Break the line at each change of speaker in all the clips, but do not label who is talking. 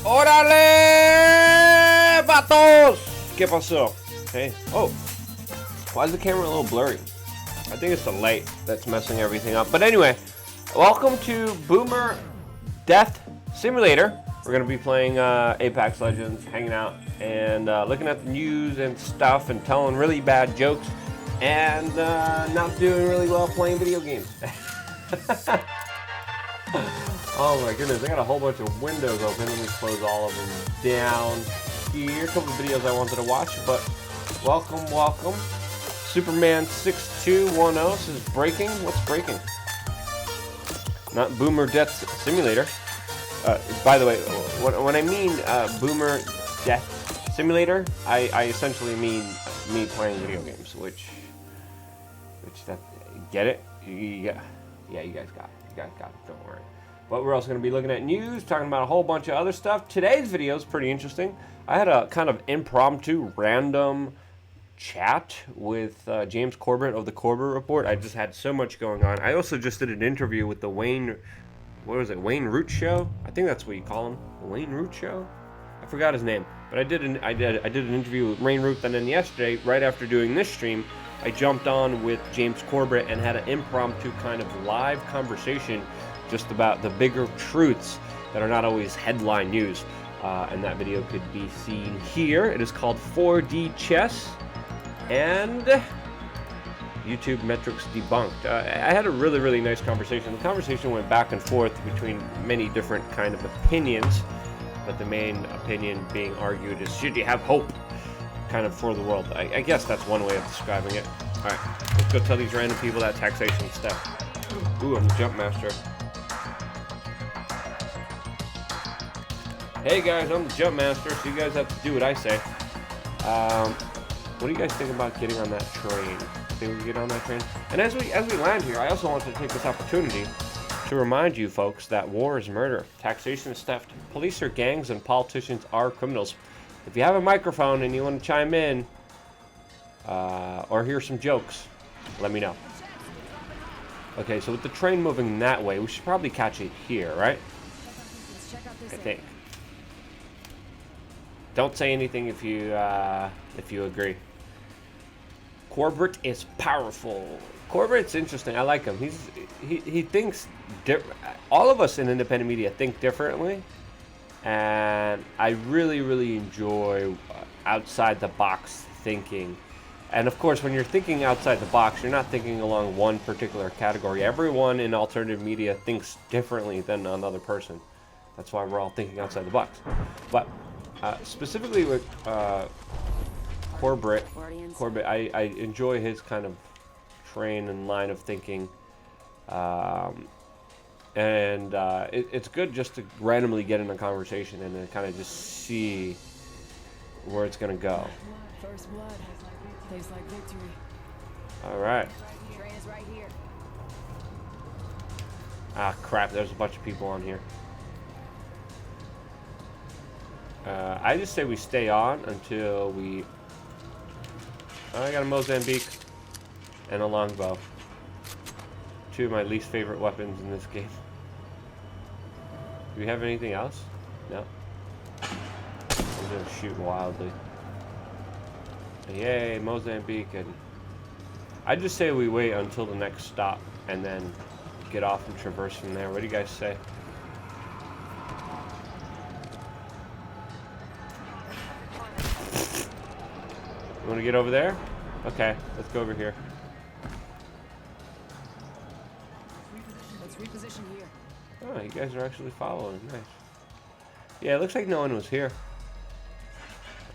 ¡Órale, vatos! ¿Qué pasó? Hey, oh, why is the camera a little blurry? I think it's the light that's messing everything up. But anyway, welcome to Boomer Death Simulator. We're gonna be playing Apex Legends, hanging out, and looking at the news and stuff, and telling really bad jokes, and not doing really well playing video games. Oh my goodness, I got a whole bunch of windows open. Let me close all of them down here. A couple of videos I wanted to watch, but welcome, welcome. Superman 6210 says breaking. What's breaking? Not Boomer Death Simulator. By the way, when I mean Boomer Death Simulator, I essentially mean me playing video games, which that, get it? Yeah, you guys got it. You guys got it. Don't worry. But we're also going to be looking at news, talking about a whole bunch of other stuff. Today's video is pretty interesting. I had a kind of impromptu, random chat with James Corbett of the Corbett Report. I just had so much going on. I also just did an interview with the Wayne Root Show? I think that's what you call him. The Wayne Root Show? I forgot his name. But I did an interview with Wayne Root, and then yesterday, right after doing this stream, I jumped on with James Corbett and had an impromptu kind of live conversation just about the bigger truths that are not always headline news. And that video could be seen here. It is called 4D Chess and YouTube Metrics Debunked. I had a really, really nice conversation. The conversation went back and forth between many different kind of opinions, but the main opinion being argued is, should you have hope kind of for the world? I guess that's one way of describing it. All right, let's go tell these random people that taxation stuff. Ooh, I'm the jump master. Hey guys, I'm the jump master, so you guys have to do what I say. What do you guys think about getting on that train? Think we can get on that train? And as we land here, I also wanted to take this opportunity to remind you folks that war is murder, taxation is theft, police are gangs, and politicians are criminals. If you have a microphone and you want to chime in or hear some jokes, let me know. Okay, so with the train moving that way, we should probably catch it here, right? I think. Don't say anything if you agree. Corbett is powerful. Corbett's interesting. I like him. He thinks all of us in independent media think differently, and I really, really enjoy outside the box thinking. And of course, when you're thinking outside the box, you're not thinking along one particular category. Everyone in alternative media thinks differently than another person. That's why we're all thinking outside the box. But specifically with Corbett, I enjoy his kind of train and line of thinking. It's good just to randomly get in a conversation and then kind of just see where it's going to go.
First blood. Tastes like victory.
All right.
Train is right here.
Ah, crap. There's a bunch of people on here. I just say we stay on until we... I got a Mozambique and a longbow. Two of my least favorite weapons in this game. Do we have anything else? No. I'm gonna shoot wildly. Yay, Mozambique. And I just say we wait until the next stop and then get off and traverse from there. What do you guys say? You want to get over there? Okay, let's go over here.
Let's reposition here.
Oh, you guys are actually following. Nice. Yeah, it looks like no one was here.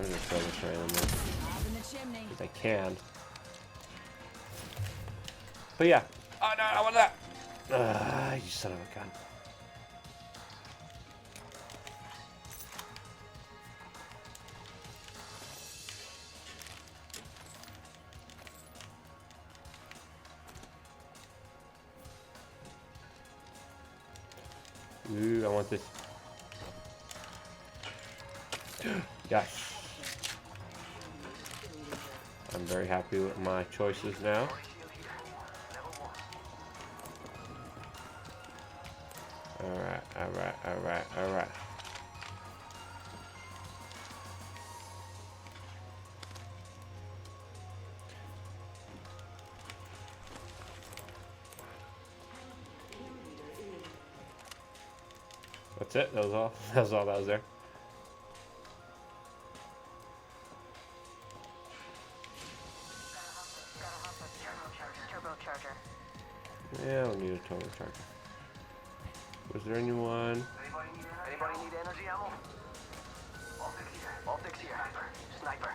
I'm gonna throw this right in there.
Up in the chimney.
Because I can. But yeah. Oh no, I want that! You son of a gun. Ooh, I want this. Yes. I'm very happy with my choices now. Alright, alright, alright, alright. That's it. That was all. That was all that was there. Yeah, I don't need a turbocharger. Was there anyone?
Anybody need energy ammo? Optics here. Sniper.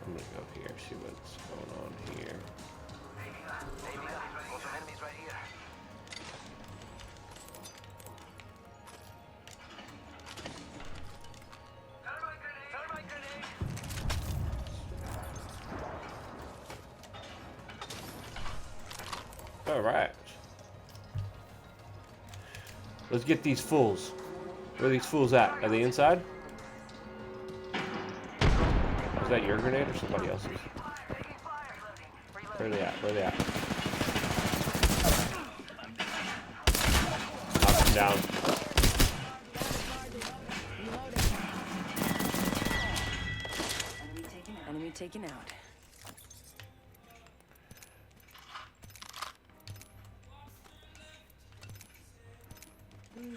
I'm gonna go here, see what's going on here.
Navy got some enemies right here. Thermite grenade.
All right. Let's get these fools. Where are these fools at? Are they inside? Is that your grenade or somebody else's? Where are they at? Where are they at? Knock them down.
Enemy taken out.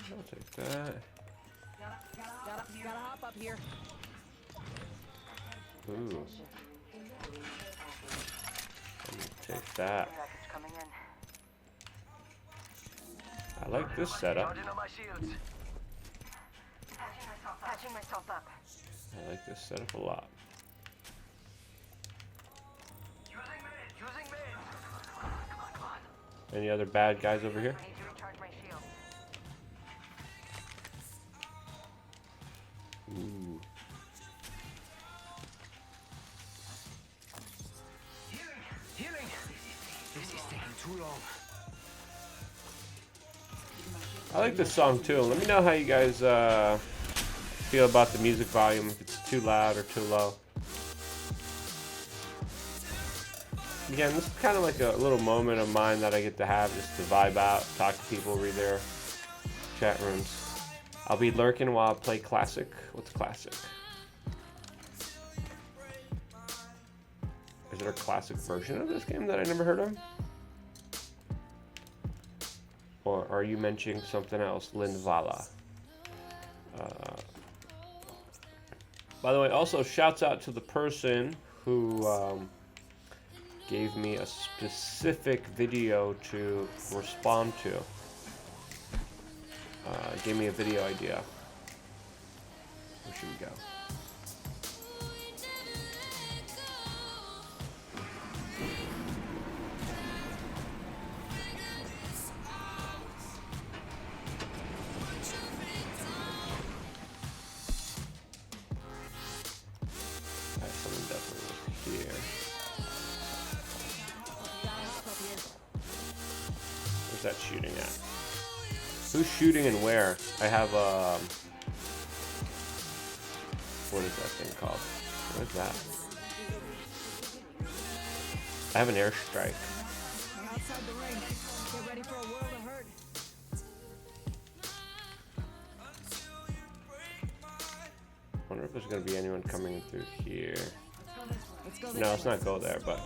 I'll take that.
Gotta hop up here.
Ooh. Let me take that.
Package coming in.
I like this setup.
Charging on my shields. Patching myself up.
I like this setup a lot.
Using mid. Come on.
Any other bad guys over here?
I need to recharge my shield.
Ooh.
Healing. This is taking too long.
I like this song too. Let me know how you guys feel about the music volume, if it's too loud or too low. Again, this is kind of like a little moment of mine that I get to have just to vibe out, talk to people, read their chat rooms. I'll be lurking while I play Classic. What's Classic? Is there a classic version of this game that I never heard of? Or are you mentioning something else? Lindvala. By the way, also shouts out to the person who gave me a specific video to respond to. Gave me a video idea. Where should we go? Someone definitely was here. Where's that shooting at? Who's shooting and where? I have what is that thing called? What is that? I have an airstrike.
We're outside the ring. Get ready for a world of hurt.
Wonder if there's gonna be anyone coming through here.
Let's go.
No, let's not go there, but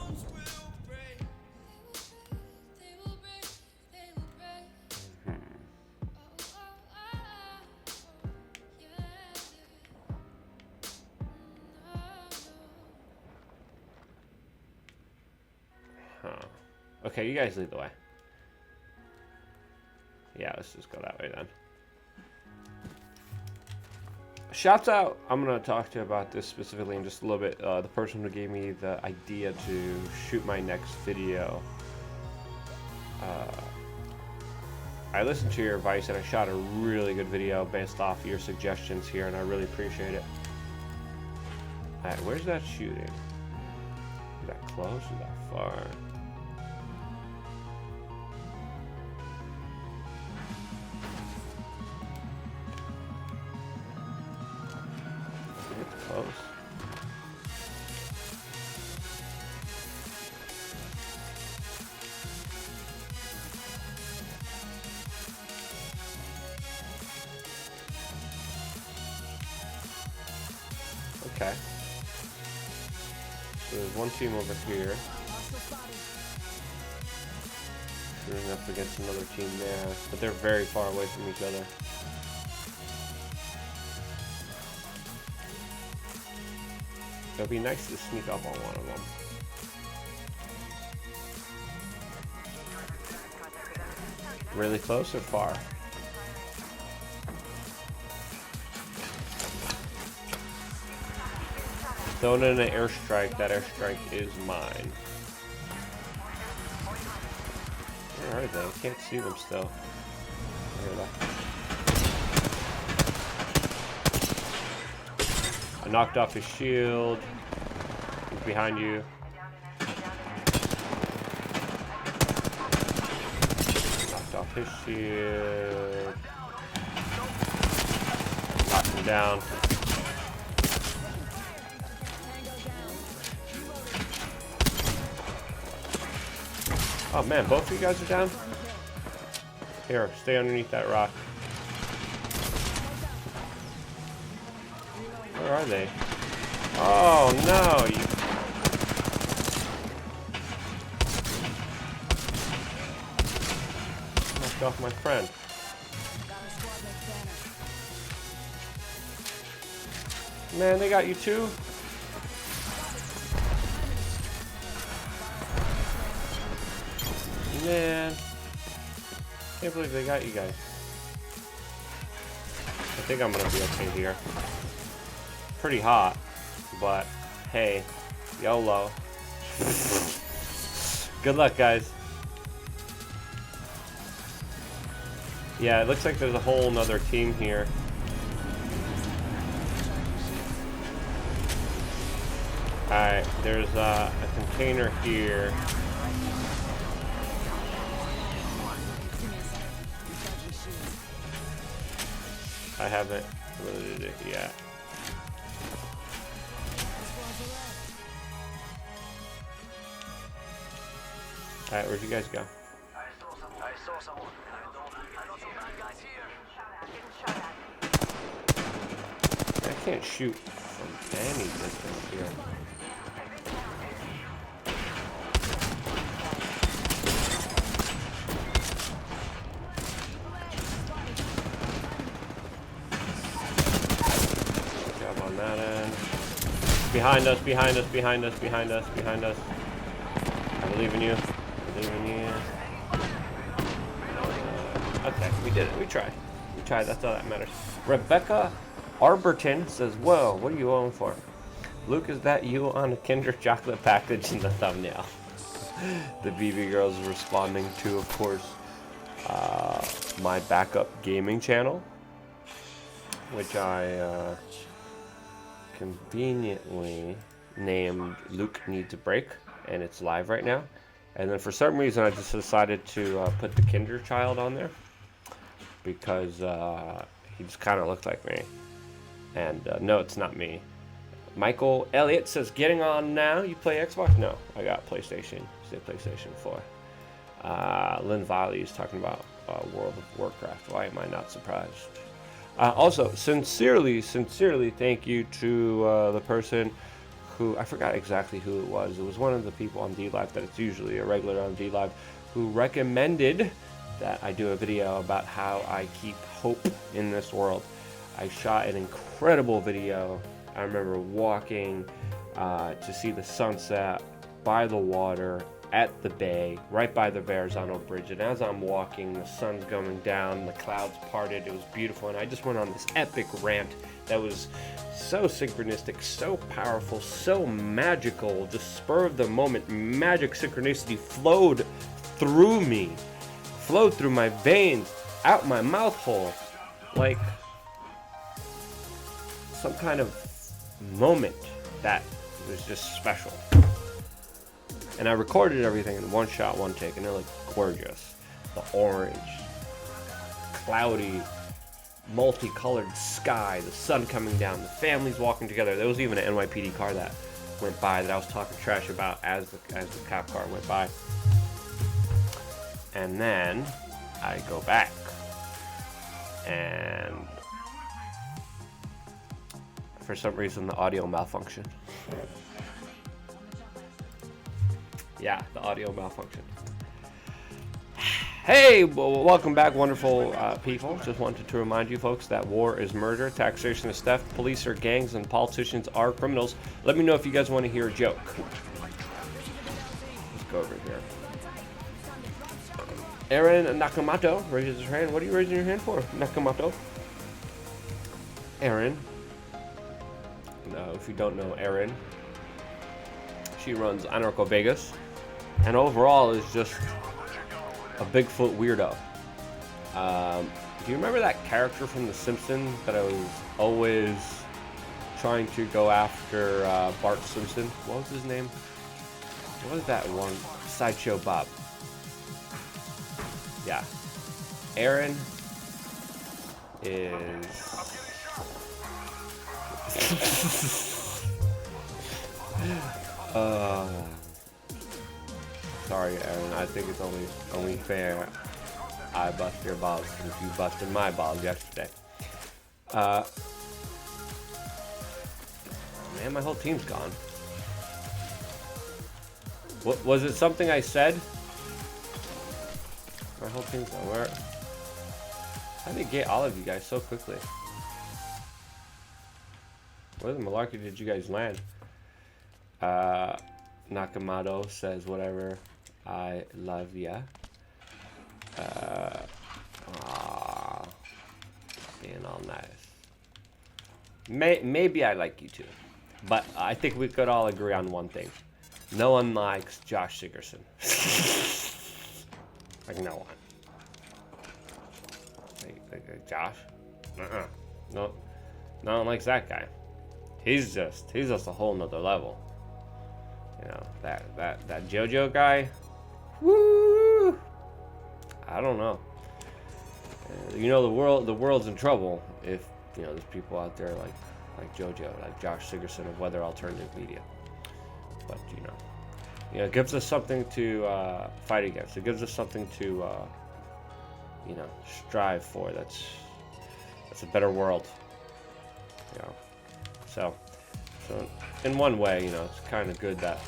okay, you guys lead the way. Yeah, let's just go that way then. Shouts out, I'm going to talk to you about this specifically in just a little bit. The person who gave me the idea to shoot my next video. I listened to your advice and I shot a really good video based off your suggestions here, and I really appreciate it. Alright, where's that shooting? Is that close or is that far? Okay. So there's one team over here. Shooting up against another team there, but they're very far away from each other. It'd be nice to sneak up on one of them. Really close or far? Throwing in an airstrike. That airstrike is mine. Where are they? I can't see them still. Here they are. I knocked off his shield. He's behind you. Knocked off his shield. Knocked him down. Oh man, both of you guys are down? Here, stay underneath that rock. Where are they? Oh no, you... knocked off my friend. Man, they got you too? Man, can't believe they got you guys. I think I'm gonna be okay here. Pretty hot, but hey, YOLO. Good luck, guys. Yeah, it looks like there's a whole nother team here. Alright, there's a container here. I haven't loaded it yet. Alright, where'd you guys go?
I saw someone.
I can't shoot from any distance here. Good job on that end. Behind us, behind us, behind us, behind us, behind us. I believe in you. I believe in you. Okay, we did it. We tried. We tried. That's all that matters. Rebecca Arberton says, "Whoa, what are you on for?" Luke, is that you on a Kinder chocolate package in the thumbnail? The BB Girls is responding to, of course, my backup gaming channel, which I conveniently named Luke Needs a Break, and it's live right now. And then for some reason, I just decided to put the Kinder Child on there because he just kind of looked like me. And no, it's not me. Michael Elliott says, "Getting on now. You play Xbox?" No, I got PlayStation. Say PlayStation 4. Lynn Viley is talking about World of Warcraft. Why am I not surprised? Also, sincerely thank you to the person who, I forgot exactly who it was. It was one of the people on DLive that it's usually a regular on DLive who recommended that I do a video about how I keep hope in this world. I shot an incredible video. I remember walking to see the sunset by the water at the bay, right by the Verrazano Bridge. And as I'm walking, the sun's going down, the clouds parted. It was beautiful. And I just went on this epic rant that was so synchronistic, so powerful, so magical. Just spur of the moment, magic synchronicity flowed through me, flowed through my veins, out my mouth hole, like some kind of moment that was just special. And I recorded everything in one shot, one take, and it looked gorgeous. The orange, cloudy, multicolored sky, the sun coming down, the families walking together. There was even an NYPD car that went by that I was talking trash about as the cop car went by. And then I go back and For some reason, the audio malfunctioned. Yeah, the audio malfunctioned. Hey, well, welcome back, wonderful people. Just wanted to remind you folks that war is murder, taxation is theft, police are gangs, and politicians are criminals. Let me know if you guys want to hear a joke. Let's go over here. Aaron Nakamoto raises her hand. What are you raising your hand for, Nakamoto? Aaron. No, if you don't know Aaron, she runs Anarcho Vegas, and overall is just a Bigfoot weirdo. Do you remember that character from The Simpsons that I was always trying to go after Bart Simpson? What was his name? What was that one? Sideshow Bob. Yeah. Aaron is... Sorry, Aaron. I think it's only fair I bust your balls since you busted my balls yesterday. Man, my whole team's gone. What was it? Something I said? My whole team's gone. Where? How did I get all of you guys so quickly? Where the malarkey did you guys land? Nakamoto says whatever. I love ya. Being all nice. Maybe I like you too, but I think we could all agree on one thing: no one likes Josh Sigurdsson. Like no one. Like Josh? No one likes that guy. He's just a whole nother level. You know, that JoJo guy. Woo! I don't know. You know, the world's in trouble if, you know, there's people out there like JoJo, like Josh Sigurdsson of Weather Alternative Media. But you know, it gives us something to fight against. It gives us something to you know, strive for. That's a better world. You know. So in one way, you know, it's kind of good that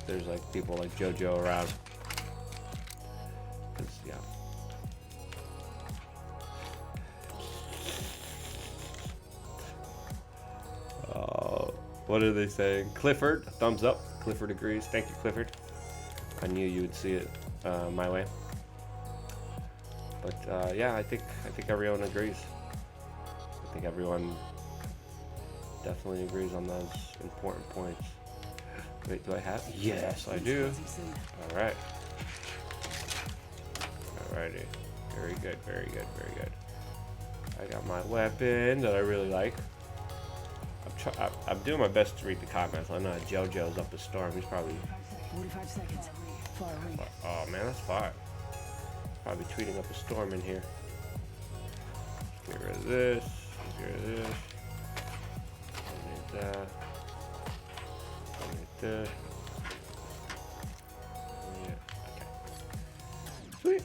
there's like people like JoJo around. 'Cause, yeah. What are they saying? Clifford, thumbs up. Clifford agrees. Thank you, Clifford. I knew you would see it my way. But yeah, I think everyone agrees. I think everyone definitely agrees on those important points. Wait, do I have? Yes, I do. All right. Alrighty. Very good, very good, very good. I got my weapon that I really like. I'm doing my best to read the comments. I know that JoJo's up a storm. He's probably
45 seconds. Far away.
Oh man, that's far. Probably tweeting up a storm in here. Get rid of this. Get rid of this. Need that. Need that. Yeah. Okay. Sweet.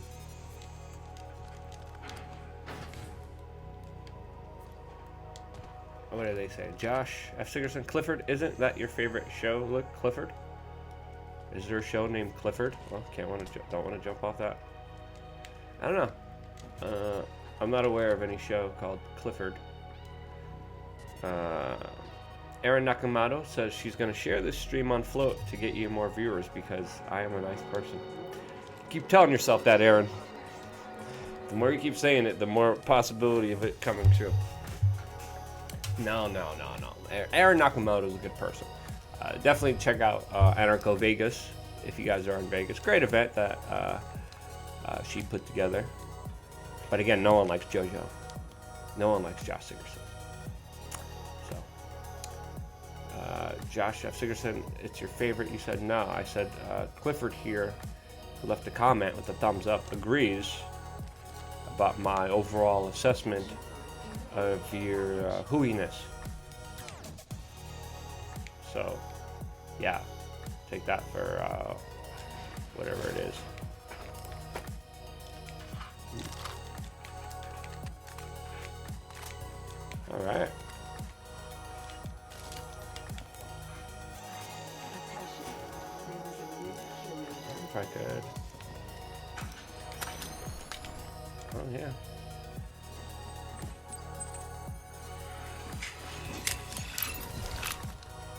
What do they say? Josh F. Sigurdsson, Clifford, isn't that your favorite show? Look, Clifford. Is there a show named Clifford? Well, don't want to jump off that. I don't know. I'm not aware of any show called Clifford. Erin Nakamoto says she's going to share this stream on Float to get you more viewers because I am a nice person. Keep telling yourself that, Erin. The more you keep saying it, the more possibility of it coming true. No. Aaron Nakamoto is a good person. Definitely check out Anarcho Vegas if you guys are in Vegas. Great event that she put together. But again, no one likes JoJo. No one likes Josh Sigurdsson. So, Josh F. Sigurdsson, it's your favorite? You said no. I said Clifford here, who left a comment with a thumbs up, agrees about my overall assessment of your hooiness. So, yeah, take that for whatever it is. All right. on here?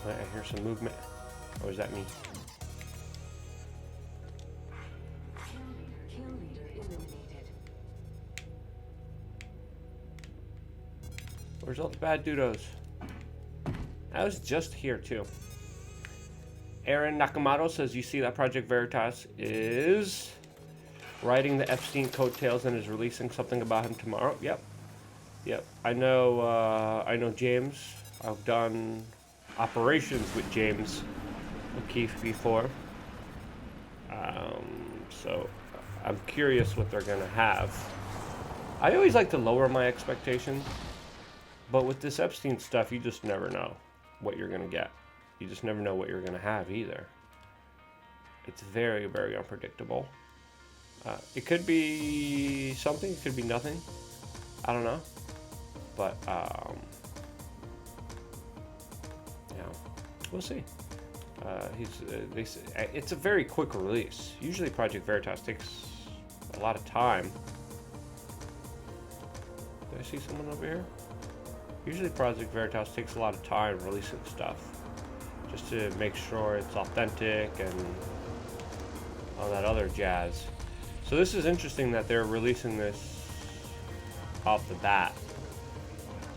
I hear some movement. Or is that me?
Kill leader eliminated.
Where's all the bad dudos? I was just here too. Aaron Nakamoto says, you see that Project Veritas is riding the Epstein coattails and is releasing something about him tomorrow. Yep. I know James. I've done operations with James O'Keefe before. So I'm curious what they're gonna have. I always like to lower my expectations, but with this Epstein stuff, you just never know what you're gonna get. You just never know what you're gonna have either. It's very, very unpredictable. It could be something, it could be nothing. I don't know. But, we'll see. It's a very quick release. Usually Project Veritas takes a lot of time. Did I see someone over here? Usually Project Veritas takes a lot of time releasing stuff, just to make sure it's authentic and all that other jazz. So this is interesting that they're releasing this off the bat,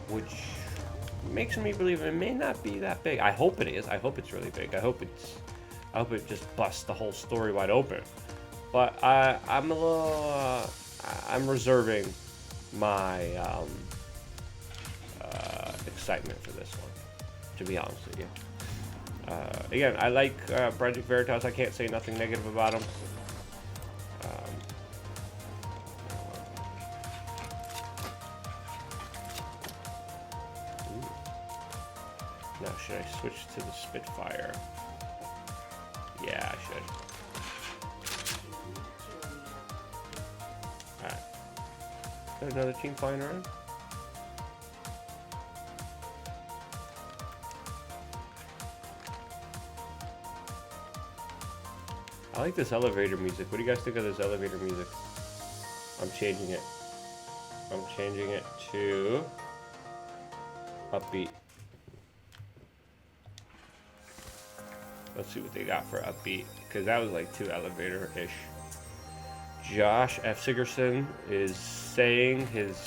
which makes me believe it may not be that big. I hope it is. I hope it's really big. I hope it just busts the whole story wide open. But I'm a little I'm reserving my excitement for this one, to be honest with you. Again, I like Project Veritas. I can't say nothing negative about them. Now, should I switch to the Spitfire? Yeah, I should. Alright. Is there another team flying around? I like this elevator music. What do you guys think of this elevator music? I'm changing it. I'm changing it to upbeat. Let's see what they got for upbeat, because that was like too elevator-ish. Josh F. Sigerson is saying his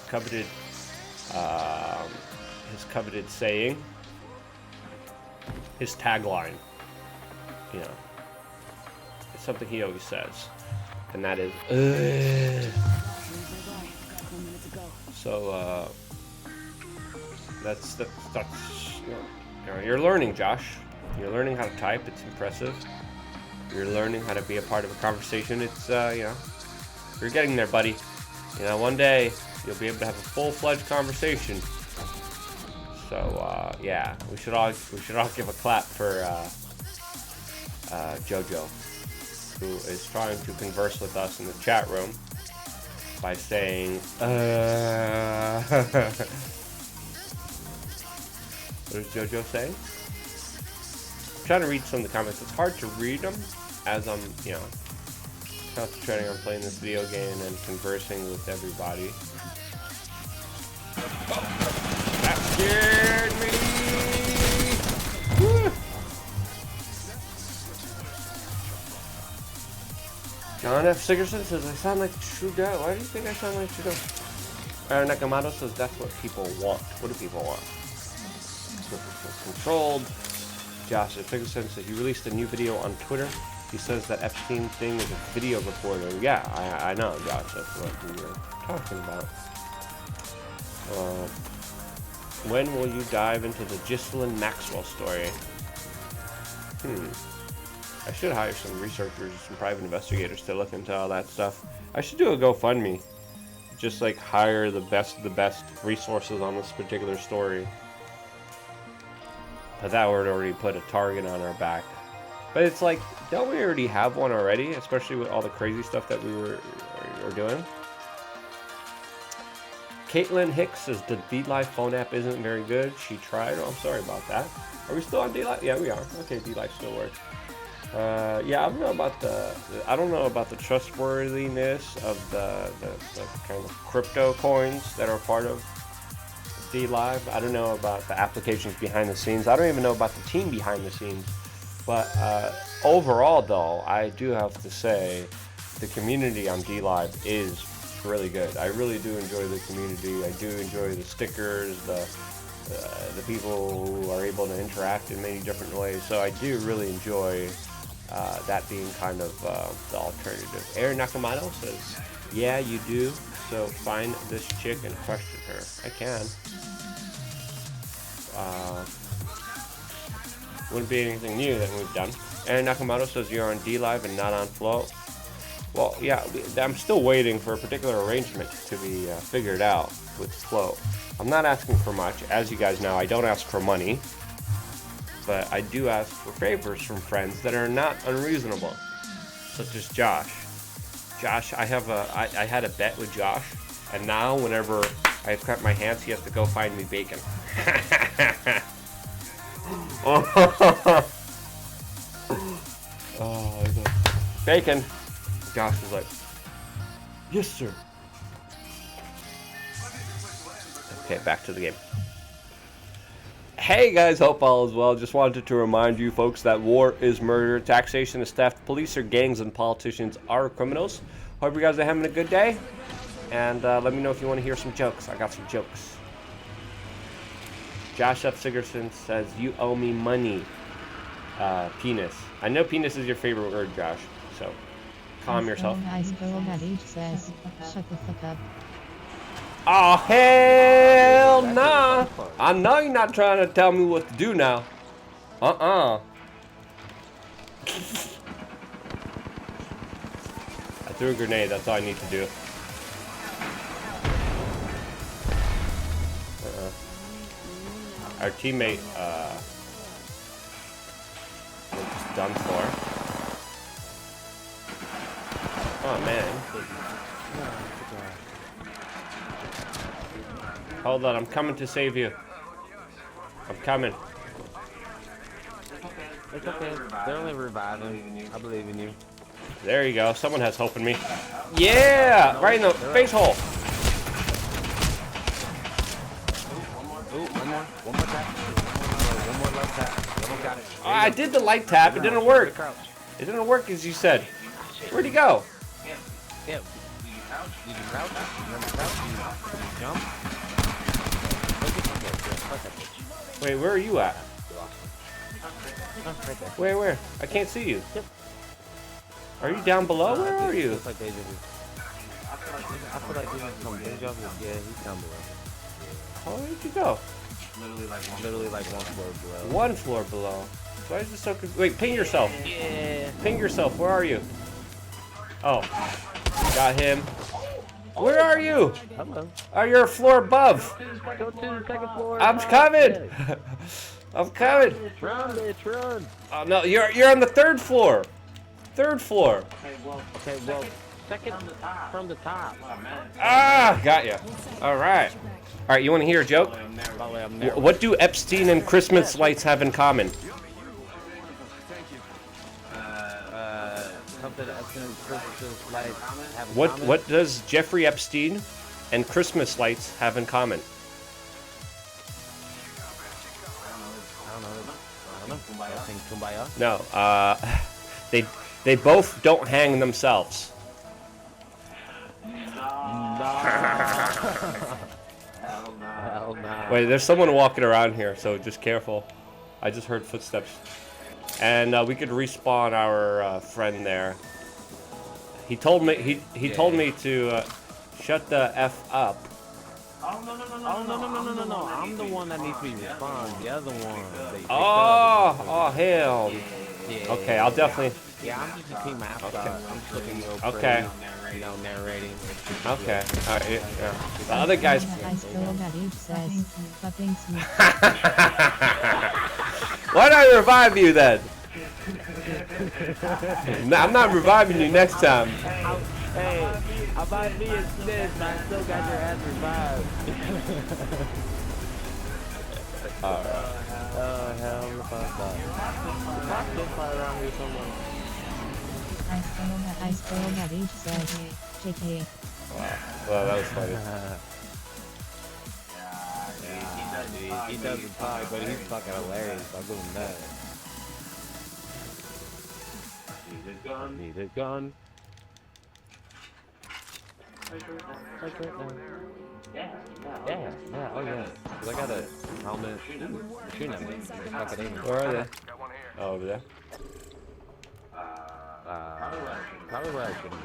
coveted saying, his tagline, you know. It's something he always says, and that is, so, that's you know, you're learning, Josh. You're learning how to type. It's impressive. You're learning how to be a part of a conversation. It's, you know, you're getting there, buddy. You know, one day you'll be able to have a full-fledged conversation. So, yeah, we should all give a clap for JoJo, who is trying to converse with us in the chat room by saying, What does JoJo say? I'm trying to read some of the comments. It's hard to read them as I'm, you know, concentrating on playing this video game and conversing with everybody. Oh, that scared me! Woo! John F. Sigerson says, I sound like Trudeau. Why do you think I sound like Trudeau? Aaron Nakamoto says, that's what people want. What do people want? Controlled. Josh F. Sigerson says, he released a new video on Twitter. He says that Epstein thing is a video reporter. Yeah, I know, Josh. That's what we were talking about. When will you dive into the Ghislaine Maxwell story? I should hire some researchers, some private investigators to look into all that stuff. I should do a GoFundMe. Just like hire the best of the best resources on this particular story. But that would already put a target on our back. But it's like, don't we already have one already? Especially with all the crazy stuff that we were doing. Caitlin Hicks says the DLive phone app isn't very good. She tried. Oh, I'm sorry about that. Are we still on DLive? Yeah, we are. Okay, DLive still works. Yeah, I don't know about the trustworthiness of the kind of crypto coins that are part of D Live. I don't know about the applications behind the scenes. I don't even know about the team behind the scenes. But overall, though, I do have to say the community on D Live is really good. I really do enjoy the community. I do enjoy the stickers, the people who are able to interact in many different ways. So I do really enjoy that being kind of the alternative. Aaron Nakamoto says, yeah, you do. So find this chick and question her. I can. Wouldn't be anything new that we've done. Aaron Nakamoto says you're on D Live and not on Float. Well, yeah, I'm still waiting for a particular arrangement to be figured out with Float. I'm not asking for much. As you guys know, I don't ask for money. But I do ask for favors from friends that are not unreasonable. Such as Josh. Josh, I had a bet with Josh. And now whenever I clap my hands, he has to go find me bacon. Oh, bacon. Josh was like, yes, sir. Okay, back to the game. Hey guys, hope all is well. Just wanted to remind you folks that war is murder, taxation is theft, police are gangs, and politicians are criminals. Hope you guys are having a good day. And let me know if you want to hear some jokes. I got some jokes. Josh F. Sigerson says, you owe me money. Penis. I know penis is your favorite word, Josh. So, calm yourself.
Nice girl that age says, shut the fuck up.
Oh, hell nah. I know you're not trying to tell me what to do now. I threw a grenade, that's all I need to do. Our teammate, was just done for. Oh, man. Hold on, I'm coming to save you. I'm coming.
It's okay. They're only reviving. I believe in you.
There you go. Someone has hope in me. Yeah! Right in the face hole.
Ooh, one more tap. One more left tap. One more got it.
I did the light tap. It didn't work. It didn't work as you said. Where'd he go?
Yeah. Did you crouch? Remember crouch? Did you jump?
Wait, where are you at?
Oh, right there.
Where? I can't see you.
Yep.
Are you down below? Where are you?
Looks like they just... I feel like this is some ninja. Yeah, he's down below.
Oh, where'd you go?
Literally like one floor below.
One floor below. Why is this so... Wait, ping yourself.
Yeah.
Ping yourself. Where are you? Oh. Got him. Where are you?
Hello.
Oh, you're a floor above.
Go to the second floor.
I'm coming. I'm coming.
Run, bitch, run.
Oh no, you're on the third floor. Third floor.
Okay, well, second from the top.
Ah, got you. All right. All right. You want to hear a joke?
By the way, I'm there.
What do Epstein and Christmas lights have in common?
Something that Christmas lights have in common.
What does Jeffrey Epstein and Christmas lights have in common?
I don't know. I think Kumbaya.
No. They both don't hang themselves.
Hell no.
Wait, there's someone walking around here, so just careful. I just heard footsteps. And we could respawn our friend there. He told me he told me to shut the F up.
Oh no. I'm the one that needs to be respawned. The other one.
Oh hell.
Yeah.
Okay, I'll definitely.
Yeah, I'm just a team mascot. I'm just looking over.
Okay.
You know, narrating.
Okay. All right. Yeah. The other guys.
Nice girl that age says, fucking sweet.
Why not revive you then? No, I'm not reviving you next time.
Hey, I might be instead, but I still got your ass revived. Hell in the fuck no. Just fly around here somewhere.
I spoil that age says. JK.
Well, that was funny.
He doesn't talk, but he's fucking hilarious. I'll give him that. Need a gun. Yeah, oh yeah. 'Cause I got a helmet. Machine on me. Fucking aiming.
Where are they? Oh, over there.
Probably where I should be.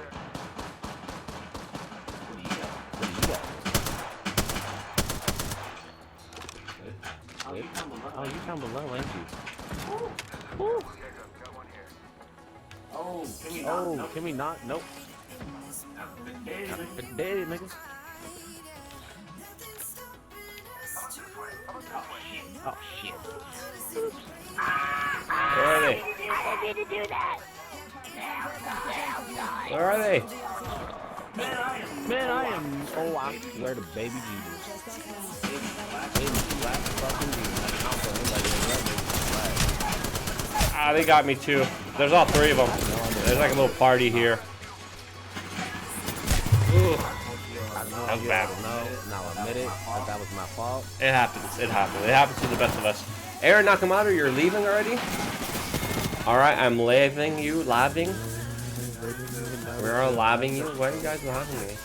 Oh, you down below, ain't you? Oh, can we not? Nope. Dead, nigga. Oh, shit.
Where are they? Where are they?
Man, I am. Oh, I swear to baby Jesus.
Ah, they got me too. There's all three of them. There's like a little party here. Ooh. That was bad.
No, I'll admit it. That was my fault.
It happens. It happens. It happens to the best of us. Aaron Nakamoto, you're leaving already? Alright, I'm leaving you. Laving? We're all laving you? Why are you guys laving me?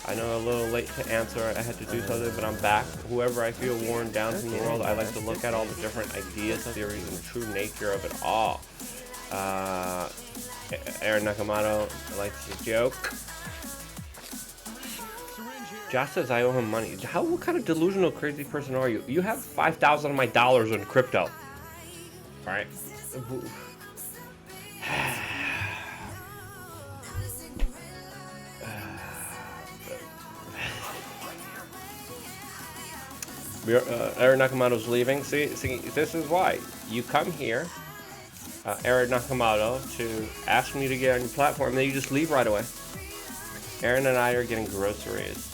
I know a little late to answer. I had to do something, but I'm back. Whoever I feel worn down from the world, I like to look at all the different ideas, theories, and true nature of it all. Aaron Nakamoto likes to joke. Josh says I owe him money. What kind of delusional, crazy person are you? You have 5,000 of my dollars in crypto. Alright. Aaron Nakamoto's leaving. See, this is why. You come here, Aaron Nakamoto, to ask me to get on your platform, and then you just leave right away. Aaron and I are getting groceries.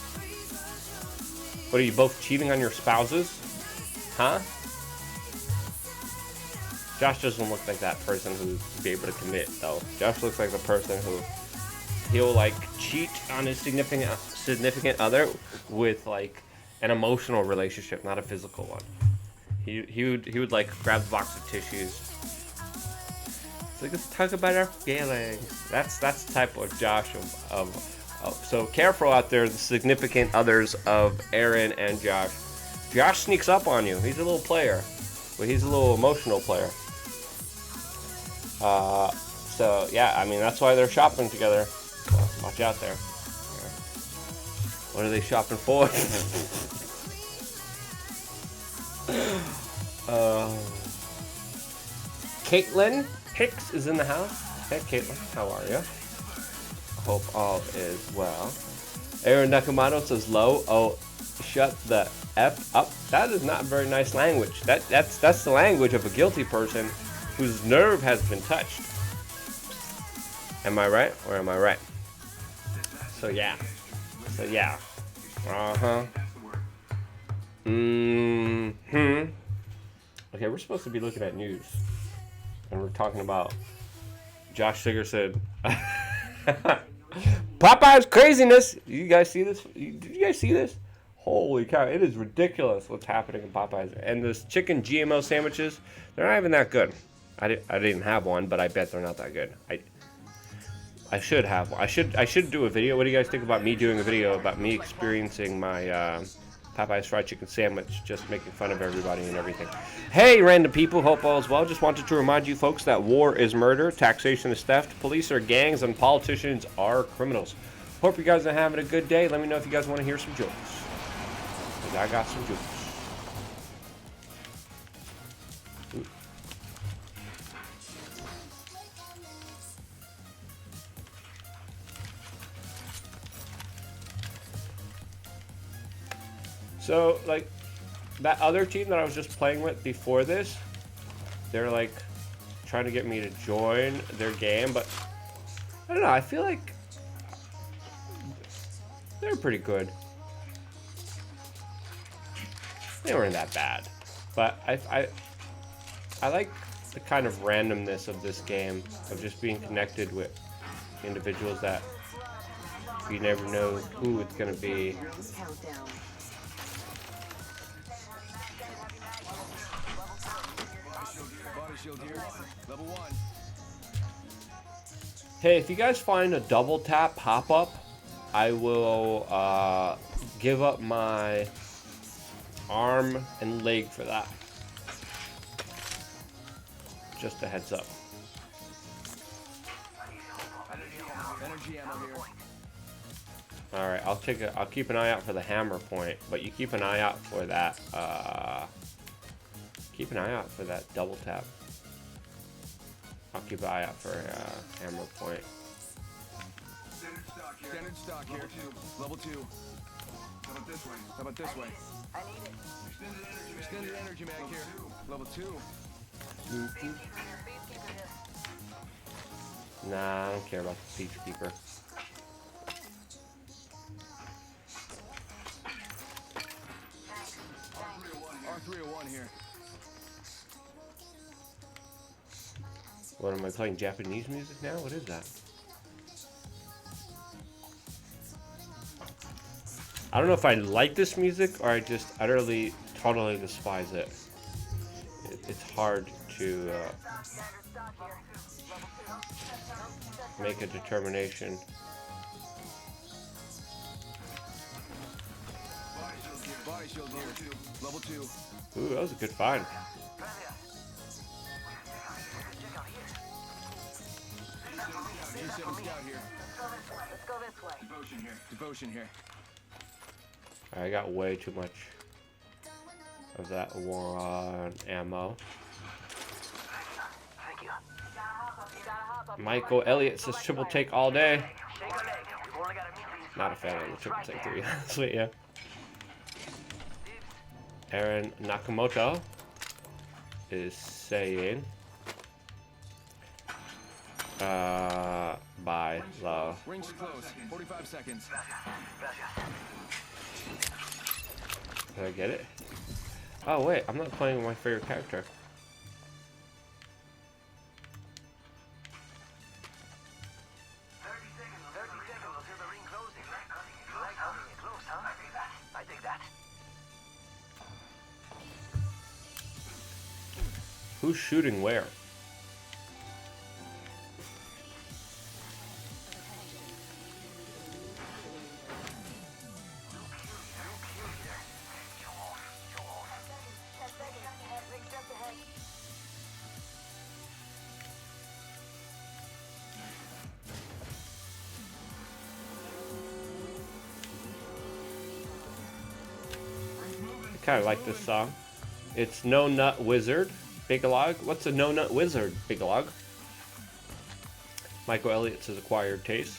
What are you both cheating on your spouses? Huh? Josh doesn't look like that person who'd be able to commit, though. Josh looks like the person who he'll like cheat on his significant other with like an emotional relationship, not a physical one. He would like grab the box of tissues. It's like, let's talk about our feelings. That's the type of Josh so careful out there, the significant others of Aaron and Josh. Josh sneaks up on you. He's a little player, but he's a little emotional player. So yeah, I mean that's why they're shopping together. So watch out there. What are they shopping for? Caitlin Hicks is in the house. Hey Caitlin, how are you? Hope all is well. Aaron Nakamoto says low. Oh, shut the F up. That is not very nice language. That's the language of a guilty person whose nerve has been touched. Am I right or am I right? So yeah. Uh-huh. Okay, we're supposed to be looking at news. And we're talking about Josh Sigurdsson. Popeye's craziness. You guys see this? Did you guys see this? Holy cow, it is ridiculous what's happening in Popeyes. And those chicken GMO sandwiches, they're not even that good. I didn't have one, but I bet they're not that good. I should have one. I should do a video. What do you guys think about me doing a video about me experiencing my Popeye's fried chicken sandwich, just making fun of everybody and everything. Hey, random people, hope all is well. Just wanted to remind you folks that war is murder, taxation is theft, police are gangs, and politicians are criminals. Hope you guys are having a good day. Let me know if you guys want to hear some jokes. Because I got some jokes. Ooh. So, like, that other team that I was just playing with before this, they're, like, trying to get me to join their game, but I don't know, I feel like they're pretty good. They weren't that bad. But I like the kind of randomness of this game, of just being connected with individuals that you never know who it's gonna be. Hey, if you guys find a double tap pop up, I will give up my arm and leg for that. Just a heads up. All right, I'll keep an eye out for the hammer point, but you keep an eye out for that. Keep an eye out for that double tap. I'll keep an eye out for hammer point.
Standard stock here. Level 2. How about this way? How about this way?
I need it.
Extended energy mag here. Level 2.
Nah, I don't care about the Peacekeeper.
R301 here.
What am I playing? Japanese music now? What is that? I don't know if I like this music or I just utterly, totally despise it. It's hard to make a determination.
Body shield here. Level 2.
Ooh, that was a good find.
37 scout here.
Let's go this way.
Devotion here. Devotion here.
I got way too much of that one ammo.
Thank you. Hop up.
Michael Elliott says triple take all day.
Shake a leg. We've only got a meet these
Not a fan of the triple take 3. Sweet, yeah. Aaron Nakamoto is saying bye, love.
Rings close. 45 seconds.
Did I get it? Oh wait, I'm not playing with my favorite character. Who's shooting where? I kind of like this song. It's No Nut Wizard. Bigalog? What's a No Nut Wizard, Bigalog? Michael Elliott says acquired taste.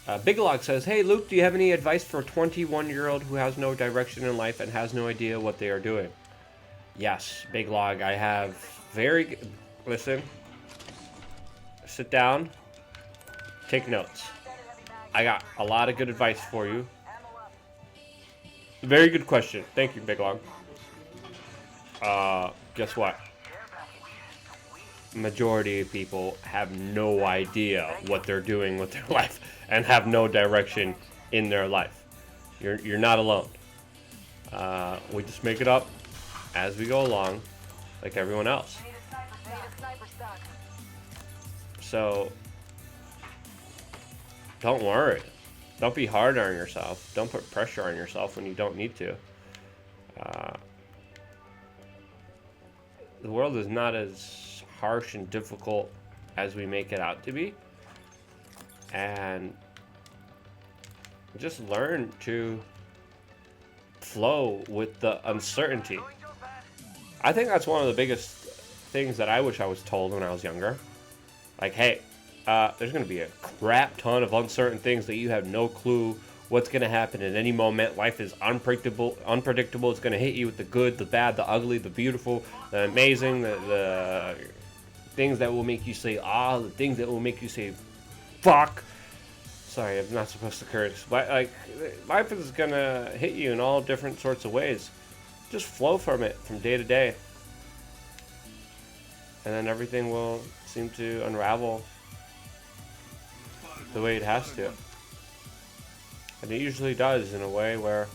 Bigalog says, hey Luke, do you have any advice for a 21-year-old who has no direction in life and has no idea what they are doing? Yes, Bigalog, I have listen, sit down, take notes. I got a lot of good advice for you. Very good question. Thank you, Bigalog. Guess what? Majority of people have no idea what they're doing with their life and have no direction in their life. You're not alone. We just make it up as we go along, like everyone else. So don't worry. Don't be hard on yourself. Don't put pressure on yourself when you don't need to. The world is not as harsh and difficult as we make it out to be. And just learn to flow with the uncertainty. I think that's one of the biggest things that I wish I was told when I was younger. Like, hey, there's going to be a crap ton of uncertain things that you have no clue what's going to happen at any moment. Life is unpredictable. It's going to hit you with the good, the bad, the ugly, the beautiful, the amazing, the things that will make you say, the things that will make you say, fuck. Sorry, I'm not supposed to curse. But, like, life is going to hit you in all different sorts of ways. just flow from it from day to day. And then everything will seem to unravel the way it has to. And it usually does in a way where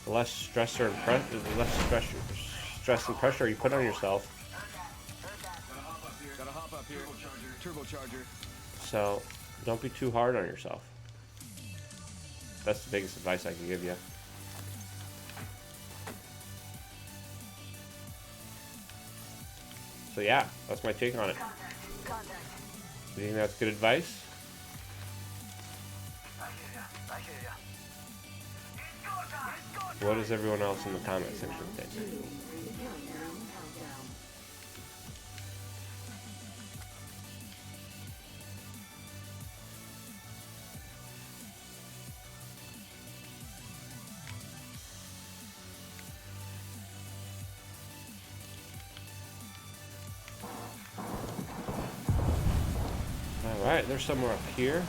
the less stress and pressure you put on yourself.
Gotta hop up here. Turbocharger.
So don't be too hard on yourself. That's the biggest advice I can give you. So yeah, that's my take on it. You think that's good advice? What does everyone else in the comment section think? Alright, there's somewhere up here.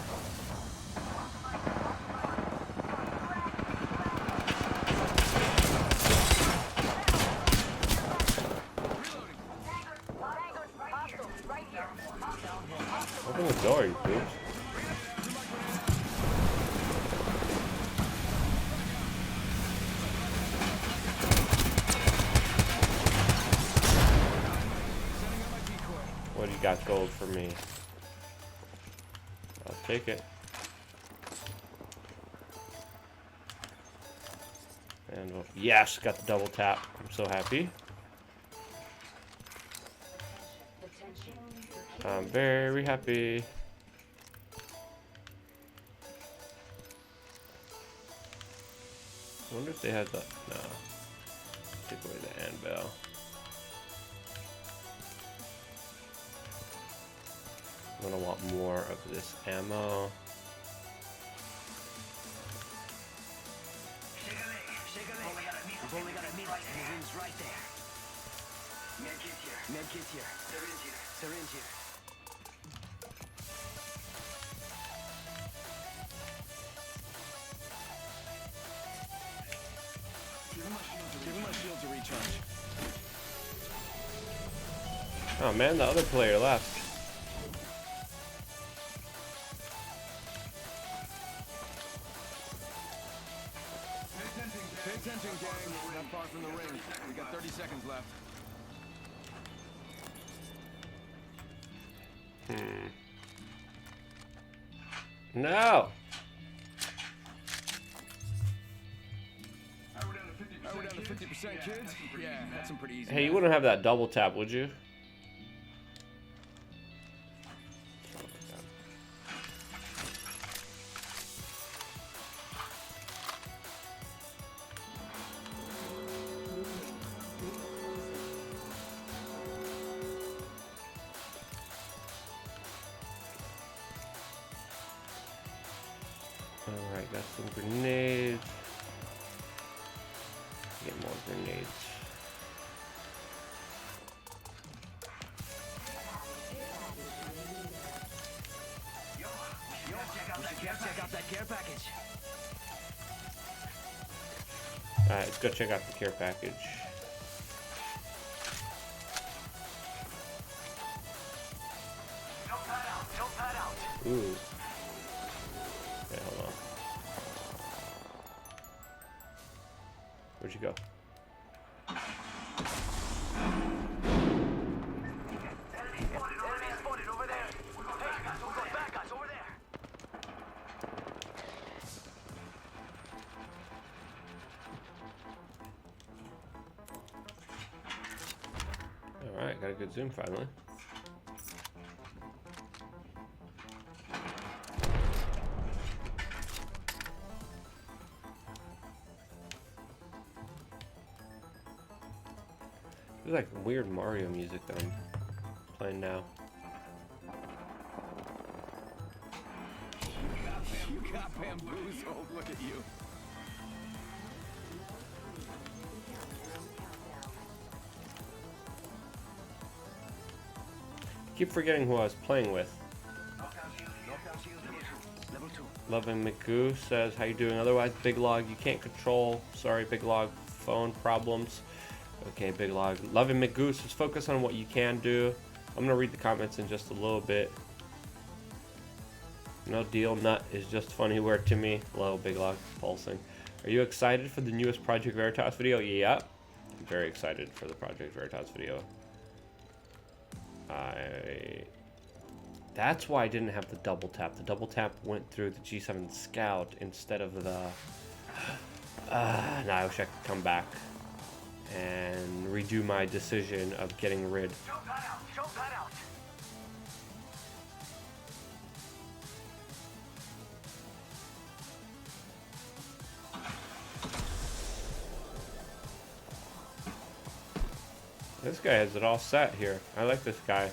Open the door, you boobs. What do you got gold for me? I'll take it. And we'll, yes, got the double tap. I'm so happy. I'm very happy. I wonder if they had the, no. Take away the anvil. I'm gonna want more of this ammo.
Shake a leg. We've only got a minute, and the ring's right there. Medkit here. Medkit here. Syringe here. Syringe here.
Give him my shield to recharge.
Oh man, the other player left.
Pay attention, gang. Not far from the ring. We got 30 seconds left.
No!
We're down to 50%, kids. Yeah, that's some pretty easy.
Hey, you wouldn't have that double tap, would you? Alright, got some grenades. Get more grenades.
Check out that care package.
Alright, let's go check out the care package.
Don't pad out.
Ooh. Okay, hold on. Where'd you go?
Enemy spotted over there. Hey, guys, bad guys over there.
Alright, got a good zoom finally. There's like weird Mario music that I'm playing now.
You got bamboozled. Look at you.
Keep forgetting who I was playing with.
Knockdown shield level 2.
Loving McGoo says, how you doing? Otherwise, Big Log, you can't control. Sorry, Big Log. phone problems. Okay, Big Log. Loving McGoose. Just focus on what you can do. I'm gonna read the comments in just a little bit. No deal. Nut is just funny word to me. Hello, Big Log. Pulsing. Are you excited for the newest Project Veritas video? Yeah. I'm very excited for the Project Veritas video. That's why I didn't have the double tap. The double tap went through the G7 Scout instead of the... now I wish I could come back and redo my decision of getting rid.
Jump that out! Jump that out!
This guy has it all set here. I like this guy.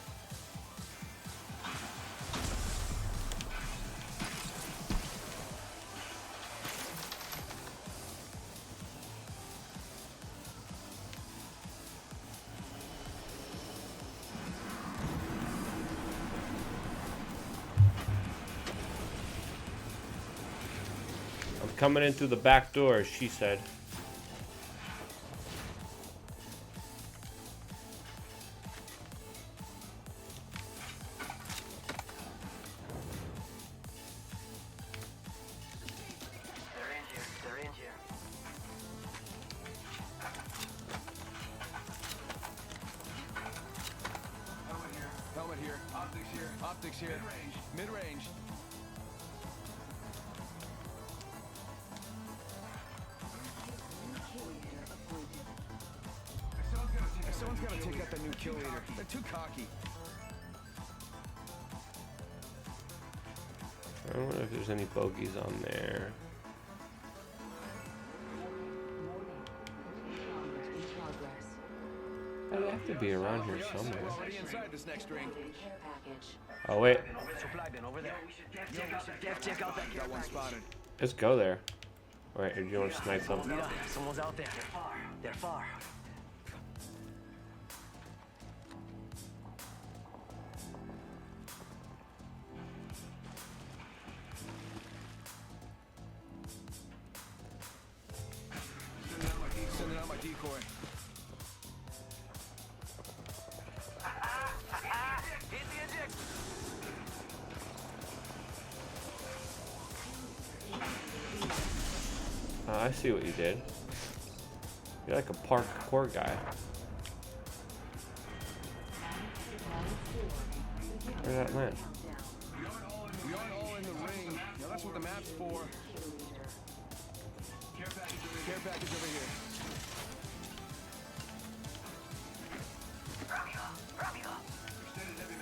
I'm coming in through the back door, she said.
They're in here.
Helmet here. Optics here. Optics here. Mid range. Someone's gotta take out the new kill leader. They're too cocky.
I wonder if there's any bogeys on there. They have to be around here somewhere.
Already inside this next ring.
Oh wait,
Supply bin over there. Def, check out that
Got one spotted.
let's go there. Wait, or do you want to snipe them?
Mira, someone's out there. They're far.
Sending out my decoy.
I see what you did. You're like a parkour guy. Where'd that land?
We aren't all in the ring. Now that's what the map's for. Care package over here.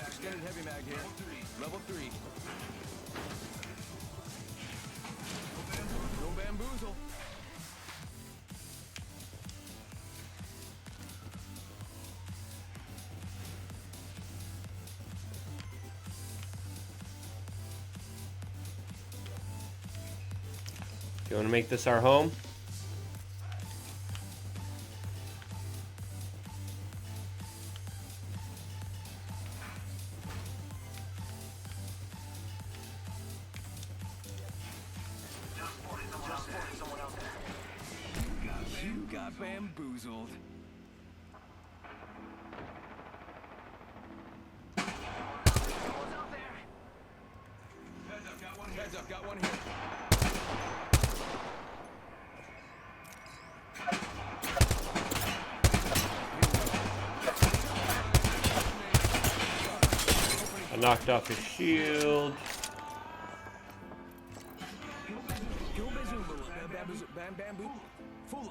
Extended heavy mag here. Level 3. No bamboozle.
You want to make this our home?
You got bamboozled. Heads up, got one here.
I knocked off his shield.
Bamboo. Fool 'em.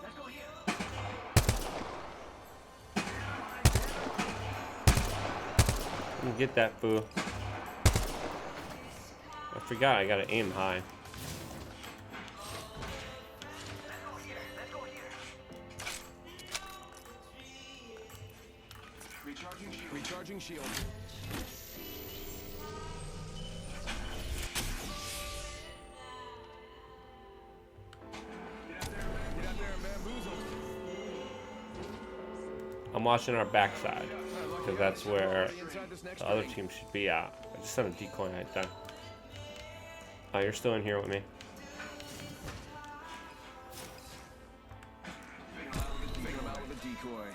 Let's go here.
Let me get that fool. I forgot I gotta aim high.
Recharging shield. Get out there and bamboozle.
I'm watching our backside because that's where
Inside this next
the other
ring.
team should be at. I just sent a decoy right there. Oh, you're still in here with me.
Figure him out with a decoy.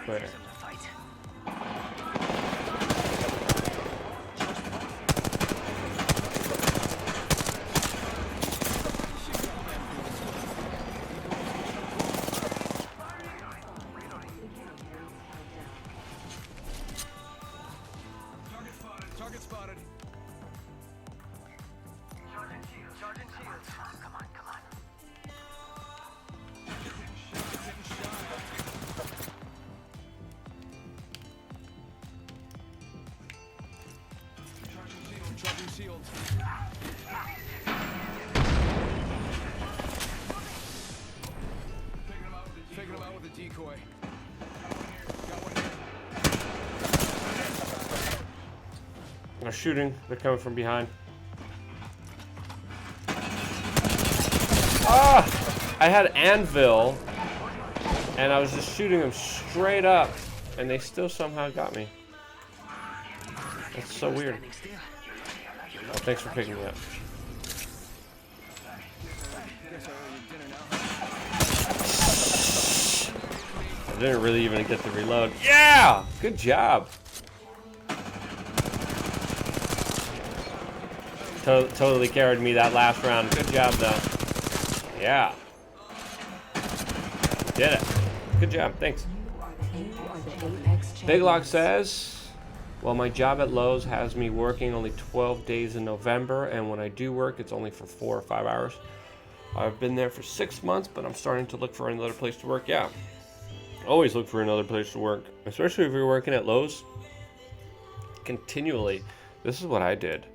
Where?
Target spotted.
Sergeant Shields. Come on.
Charging shields. Taking him out with a decoy. Got one here.
They're shooting. They're coming from behind. Ah! I had Anvil, and I was just shooting them straight up, and they still somehow got me. That's so weird. Oh, thanks for picking me up.
Guess I owe you dinner now.
I didn't really even get to reload. Yeah! Good job. Totally carried me that last round. Good job, though. Yeah. Did it. Good job. Thanks. Big Lock says, well, my job at Lowe's has me working only 12 days in November, and when I do work, it's only for 4 or 5 hours. I've been there for 6 months, but I'm starting to look for another place to work. Yeah. Always look for another place to work, especially if you're working at Lowe's continually. This is what I did.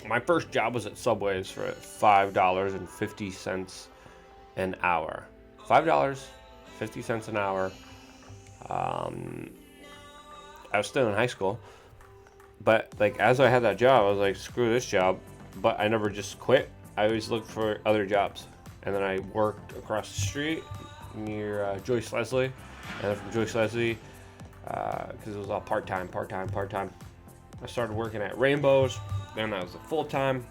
My first job was at Subway's for $5.50 an hour. $5.50 an hour. I was still in high school, but like as I had that job, I was like, screw this job. But I never just quit. I always looked for other jobs, and then I worked across the street near Joyce Leslie, and then from Joyce Leslie, because it was all part-time. I started working at Rainbows, then that was a full-time.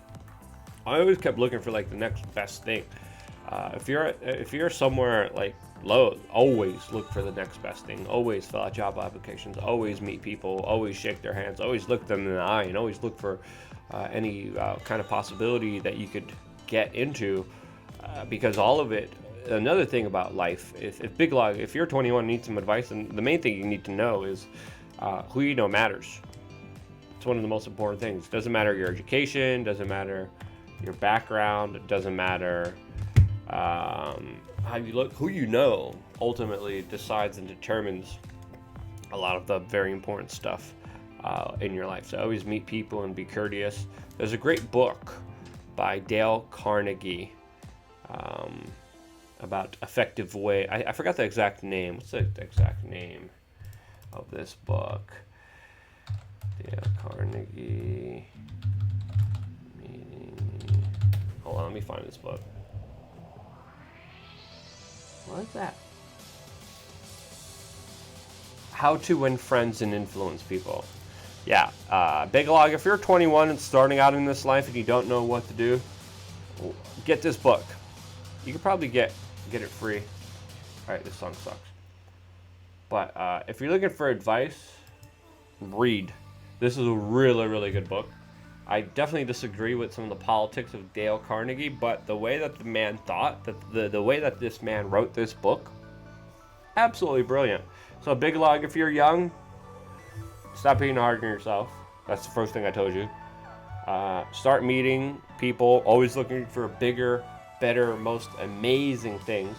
I always kept looking for like the next best thing. If you're somewhere like Lowe's, always look for the next best thing. Always fill out job applications. Always meet people. Always shake their hands. Always look them in the eye, and always look for any kind of possibility that you could get into, because all of it. Another thing about life, if Big Log, if you're 21 and need some advice, and the main thing you need to know is who you know matters. It's one of the most important things. Doesn't matter your education, doesn't matter your background, it doesn't matter how you look. Who you know ultimately decides and determines a lot of the very important stuff in your life. So always meet people and be courteous. There's a great book by Dale Carnegie about effective way. I forgot the exact name. What's the exact name of this book? Dale Carnegie meeting. Hold on, let me find this book. What is that? How to Win Friends and Influence People. Yeah, Big Log, if you're 21 and starting out in this life and you don't know what to do, get this book. You could probably get it free. Alright, this song sucks. But if you're looking for advice, read. This is a really, really good book. I definitely disagree with some of the politics of Dale Carnegie, but the way that the man thought, the way that this man wrote this book, absolutely brilliant. So Big Log, if you're young, stop being hard on yourself. That's the first thing I told you. Start meeting people, always looking for bigger, better, most amazing things.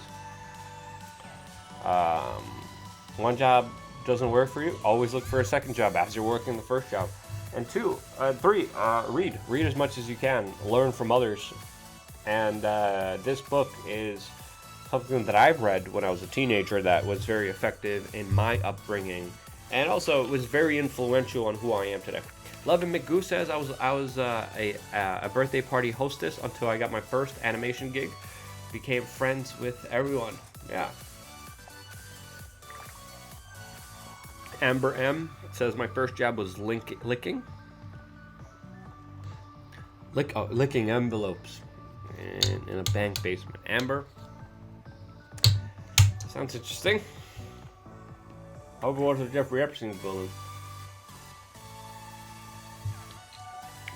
One job doesn't work for you, always look for a second job as you're working the first job. And 3, read. Read as much as you can. Learn from others. And this book is something that I've read when I was a teenager that was very effective in my upbringing. And also, it was very influential on who I am today. Loving McGoo says I was a birthday party hostess until I got my first animation gig. Became friends with everyone. Yeah. Amber M says my first job was licking envelopes in a bank basement. Amber, sounds interesting. Overwatch with Jeffrey Epstein's building.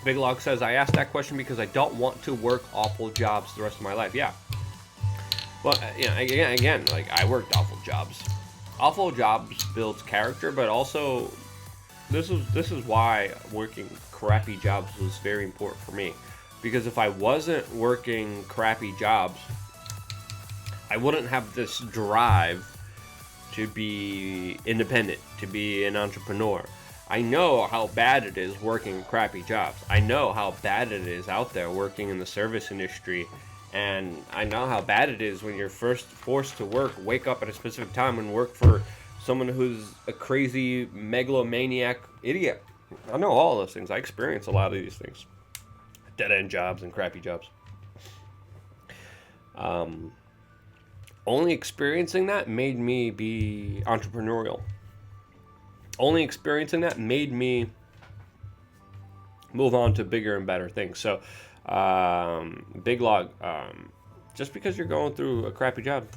Big Log says I asked that question because I don't want to work awful jobs the rest of my life. Yeah. Well, you know, again, like I worked awful jobs. Awful jobs builds character, but also this is why working crappy jobs was very important for me. Because if I wasn't working crappy jobs, I wouldn't have this drive to be independent, to be an entrepreneur. I know how bad it is working crappy jobs. I know how bad it is out there working in the service industry. And I know how bad it is when you're first forced to wake up at a specific time and work for someone who's a crazy megalomaniac idiot. I know all those things. I experience a lot of these things. Dead-end jobs and crappy jobs. Only experiencing that made me be entrepreneurial. Only experiencing that made me move on to bigger and better things. So, Big Log, just because you're going through a crappy job,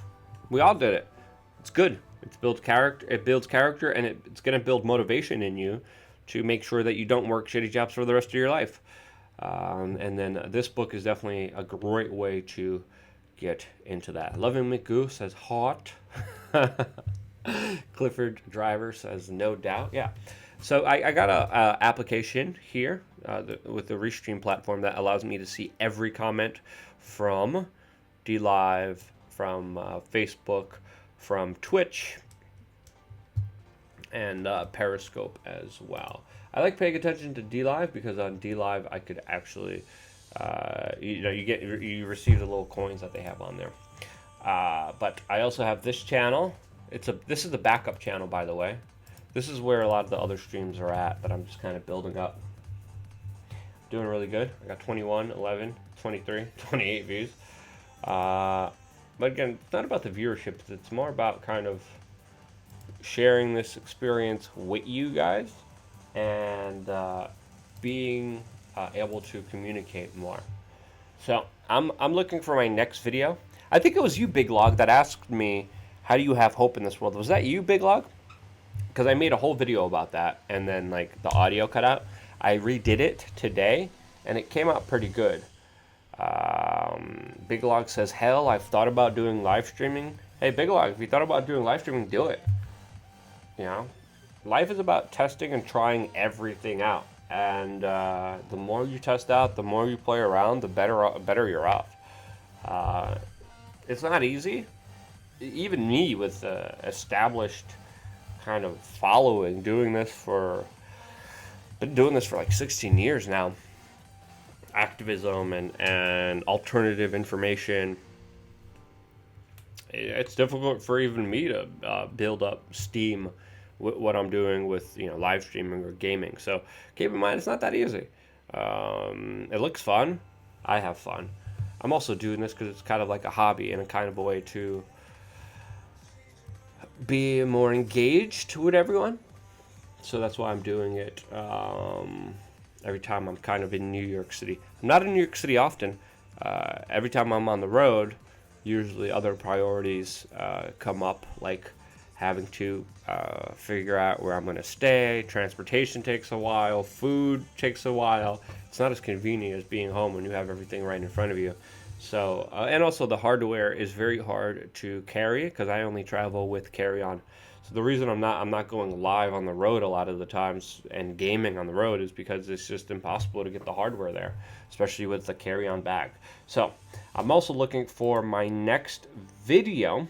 we all did it. It's good. It builds character, and it's going to build motivation in you to make sure that you don't work shitty jobs for the rest of your life. And then this book is definitely a great way to get into that. Loving McGoo says hot. Clifford Driver says no doubt. Yeah. So I got a application here with the Restream platform that allows me to see every comment from DLive, from Facebook, from Twitch, and Periscope as well. I like paying attention to DLive because on DLive I could actually, you receive the little coins that they have on there. But I also have this channel. This is the backup channel, by the way. This is where a lot of the other streams are at that I'm just kind of building up. Doing really good. I got 21, 11, 23, 28 views. But again, it's not about the viewership. It's more about kind of sharing this experience with you guys and being able to communicate more. So I'm looking for my next video. I think it was you, Big Log, that asked me, how do you have hope in this world? Was that you, Big Log? Because I made a whole video about that, and then like the audio cut out. I redid it today, and it came out pretty good. Big Log says, hell, I've thought about doing live streaming. Hey, Big Log, if you thought about doing live streaming, do it. You know, life is about testing and trying everything out. And the more you test out, the more you play around, the better you're off. It's not easy. Even me with established kind of following, been doing this for like 16 years now. Activism and alternative information. It's difficult for even me to build up steam with what I'm doing with live streaming or gaming. So keep in mind, it's not that easy. It looks fun. I have fun. I'm also doing this because it's kind of like a hobby and a kind of a way to be more engaged with everyone. So that's why I'm doing it every time I'm kind of in New York City. I'm not in New York City often. Every time I'm on the road, usually other priorities come up, like having to figure out where I'm going to stay. Transportation takes a while. Food takes a while. It's not as convenient as being home when you have everything right in front of you. So, and also the hardware is very hard to carry because I only travel with carry-on. So the reason I'm not going live on the road a lot of the times and gaming on the road is because it's just impossible to get the hardware there, especially with the carry-on bag. So I'm also looking for my next video.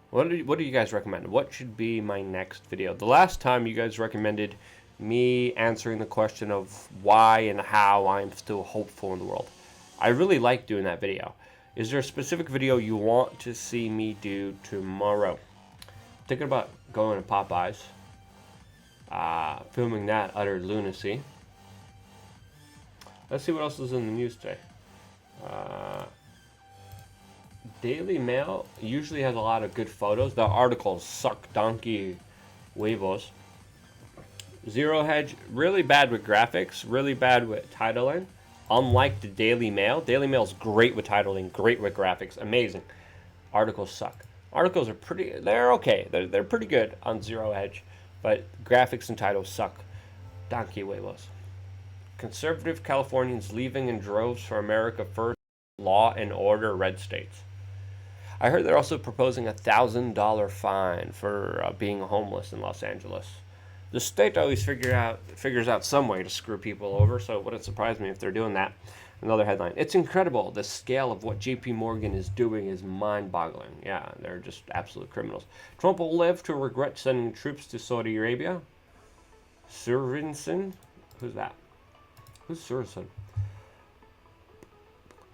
What do you guys recommend? What should be my next video? The last time you guys recommended me answering the question of why and how I'm still hopeful in the world. I really like doing that video. Is there a specific video you want to see me do tomorrow? Thinking about going to Popeyes. Filming that utter lunacy. Let's see what else is in the news today. Daily Mail usually has a lot of good photos. The articles suck donkey huevos. Zero Hedge, really bad with graphics, really bad with titling. Unlike the Daily Mail. Daily Mail's great with titling, great with graphics, amazing. Articles suck. Articles are they're okay. They're pretty good on Zero Hedge, but graphics and titles suck. Donkey huevos. Conservative Californians leaving in droves for America First law and order red states. I heard they're also proposing a $1,000 fine for being homeless in Los Angeles. The state always figures out some way to screw people over, so it wouldn't surprise me if they're doing that. Another headline. It's incredible. The scale of what JP Morgan is doing is mind-boggling. Yeah, they're just absolute criminals. Trump will live to regret sending troops to Saudi Arabia. Sorensen? Who's that? Who's Sorensen?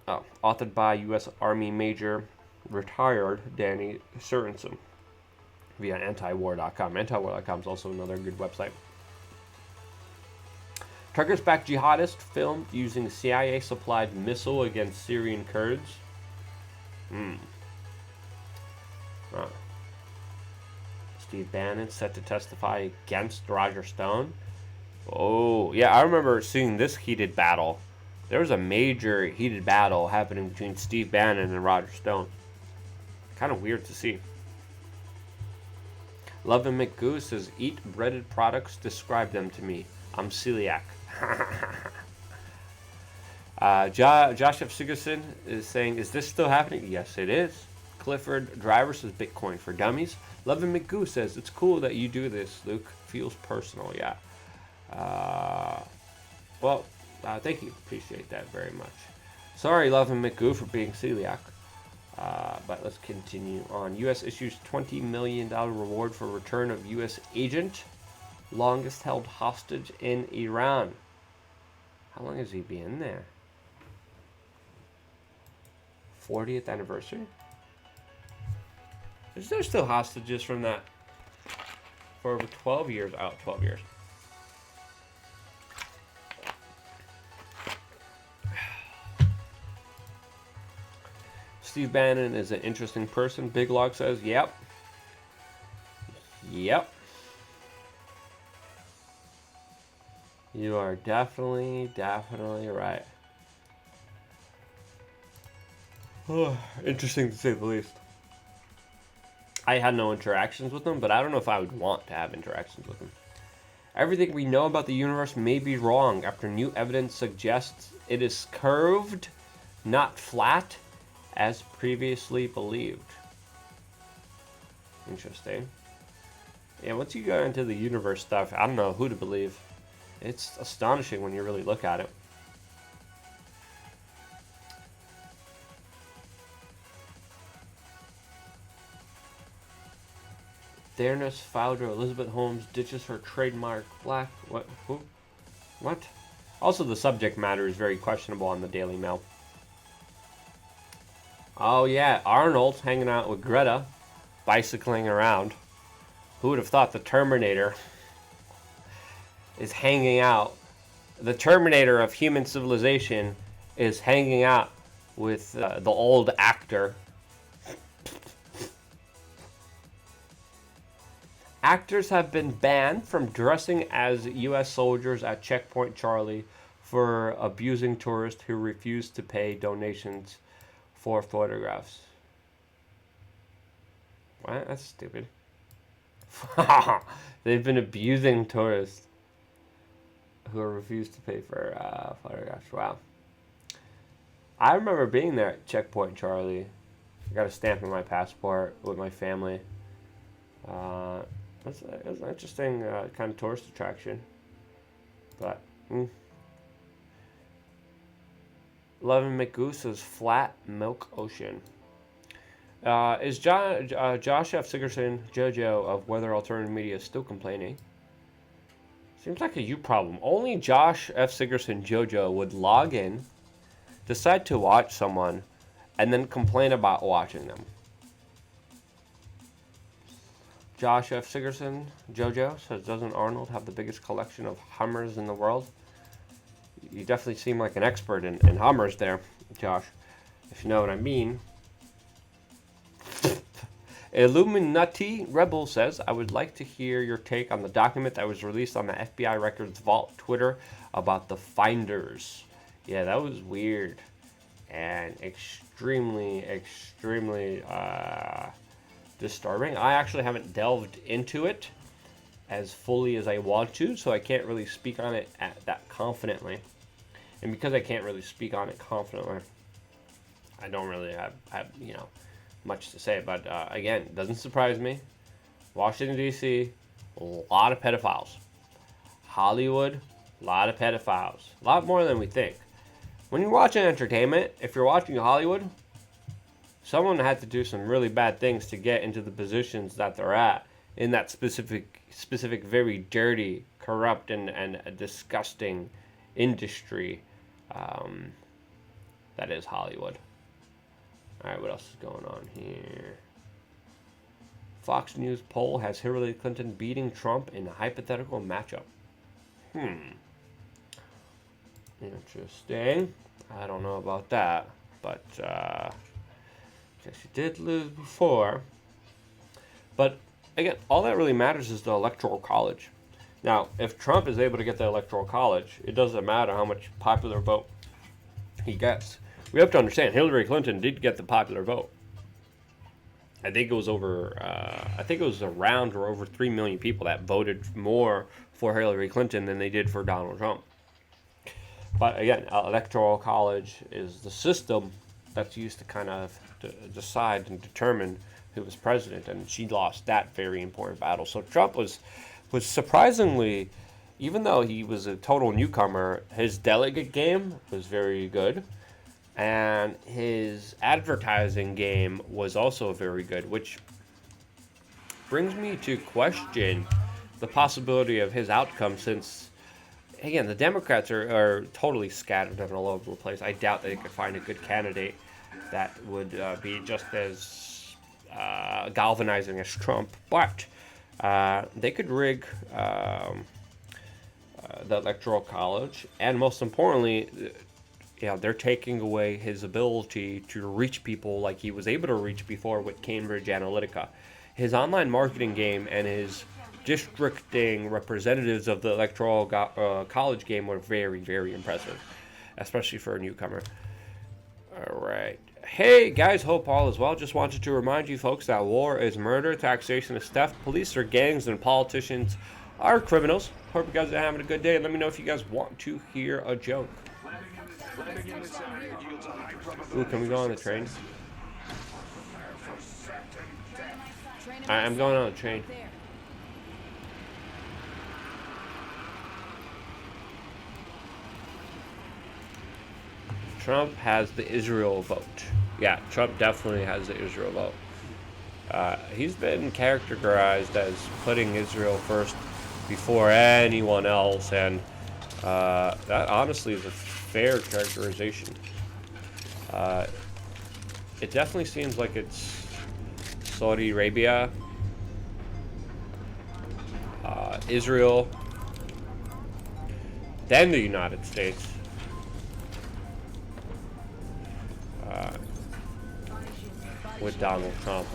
Oh, authored by U.S. Army Major retired Danny Sorensen via antiwar.com. Antiwar.com is also another good website. Turkish backed jihadist filmed using CIA supplied missile against Syrian Kurds. Steve Bannon set to testify against Roger Stone. Oh, yeah, I remember seeing this heated battle. There was a major heated battle happening between Steve Bannon and Roger Stone. Kind of weird to see. Love and McGoose says, eat breaded products, describe them to me. I'm celiac. Josh F. Sigerson is saying, is this still happening? Yes, it is. Clifford Driver says, Bitcoin for dummies. Love and McGoose says, it's cool that you do this, Luke. Feels personal, yeah. Thank you. Appreciate that very much. Sorry, Love and McGoo, for being celiac. But let's continue on. U.S. issues $20 million reward for return of U.S. agent, longest held hostage in Iran. How long has he been there? 40th anniversary? Is there still hostages from that? For over 12 years? Oh, 12 years. Steve Bannon is an interesting person. Big Log says, yep. Yep. You are definitely right. Interesting to say the least. I had no interactions with him, but I don't know if I would want to have interactions with him. Everything we know about the universe may be wrong after new evidence suggests it is curved, not flat, as previously believed. Interesting. Yeah, once you go into the universe stuff, I don't know who to believe. It's astonishing when you really look at it. Fairness founder Elizabeth Holmes ditches her trademark black. What? Who? What? Also, the subject matter is very questionable on the Daily Mail. Oh yeah, Arnold hanging out with Greta, bicycling around. Who would have thought the Terminator is hanging out? The Terminator of human civilization is hanging out with the old actor. Actors have been banned from dressing as U.S. soldiers at Checkpoint Charlie for abusing tourists who refused to pay donations for photographs. What? That's stupid. They've been abusing tourists who refused to pay for photographs. Wow. I remember being there at Checkpoint Charlie. I got a stamp in my passport with my family. That's an interesting kind of tourist attraction. But, Levin McGoose's Flat Milk Ocean. Is Josh F. Sigerson, JoJo of Weather Alternative Media, still complaining? Seems like a you problem. Only Josh F. Sigerson, JoJo would log in, decide to watch someone, and then complain about watching them. Josh F. Sigerson, JoJo, says, doesn't Arnold have the biggest collection of Hummers in the world? You definitely seem like an expert in Hummers there, Josh, if you know what I mean. Illuminati Rebel says, I would like to hear your take on the document that was released on the FBI Records Vault Twitter about the finders. Yeah, that was weird and extremely disturbing. I actually haven't delved into it as fully as I want to, so I can't really speak on it that confidently. And because I can't really speak on it confidently, I don't really have much to say. But again, it doesn't surprise me. Washington, D.C., a lot of pedophiles. Hollywood, a lot of pedophiles. A lot more than we think. When you're watching entertainment, if you're watching Hollywood, someone had to do some really bad things to get into the positions that they're at in that specific very dirty, corrupt, and disgusting industry that is Hollywood. Alright, what else is going on here? Fox News poll has Hillary Clinton beating Trump in a hypothetical matchup. Interesting. I don't know about that, but guess she did lose before. But again, all that really matters is the Electoral College. Now, if Trump is able to get the Electoral College, it doesn't matter how much popular vote he gets. We have to understand, Hillary Clinton did get the popular vote. I think it was around or over 3 million people that voted more for Hillary Clinton than they did for Donald Trump. But again, Electoral College is the system that's used to kind of decide and determine who was president, and she lost that very important battle. So Trump was surprisingly, even though he was a total newcomer, his delegate game was very good. And his advertising game was also very good, which brings me to question the possibility of his outcome since, again, the Democrats are totally scattered and all over the place. I doubt they could find a good candidate that would be just as galvanizing as Trump. But they could rig the Electoral College, and most importantly, they're taking away his ability to reach people like he was able to reach before with Cambridge Analytica. His online marketing game and his districting representatives of the Electoral College game were very, very impressive, especially for a newcomer. All right. Hey, guys, hope all is well. Just wanted to remind you folks that war is murder, taxation is theft, police are gangs, and politicians are criminals. Hope you guys are having a good day. Let me know if you guys want to hear a joke. Ooh, can we go on the train? I'm going on the train. Trump has the Israel vote. Yeah, Trump definitely has the Israel vote. He's been characterized as putting Israel first before anyone else, and that honestly is a fair characterization. It definitely seems like it's Saudi Arabia, Israel, then the United States. With Donald Trump.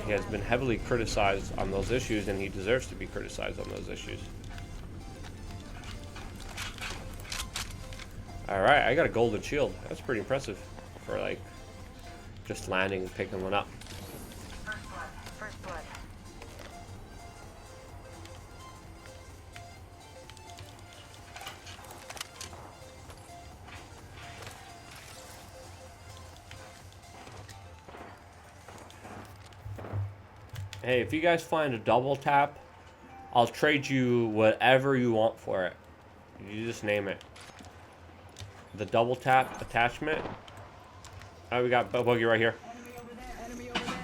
He has been heavily criticized on those issues, and he deserves to be criticized on those issues. Alright, I got a golden shield. That's pretty impressive for, like, just landing and picking one up.
First blood.
Hey, if you guys find a double tap, I'll trade you whatever you want for it. You just name it. The double tap attachment. Oh, we got Boogie right here.
Enemy over there.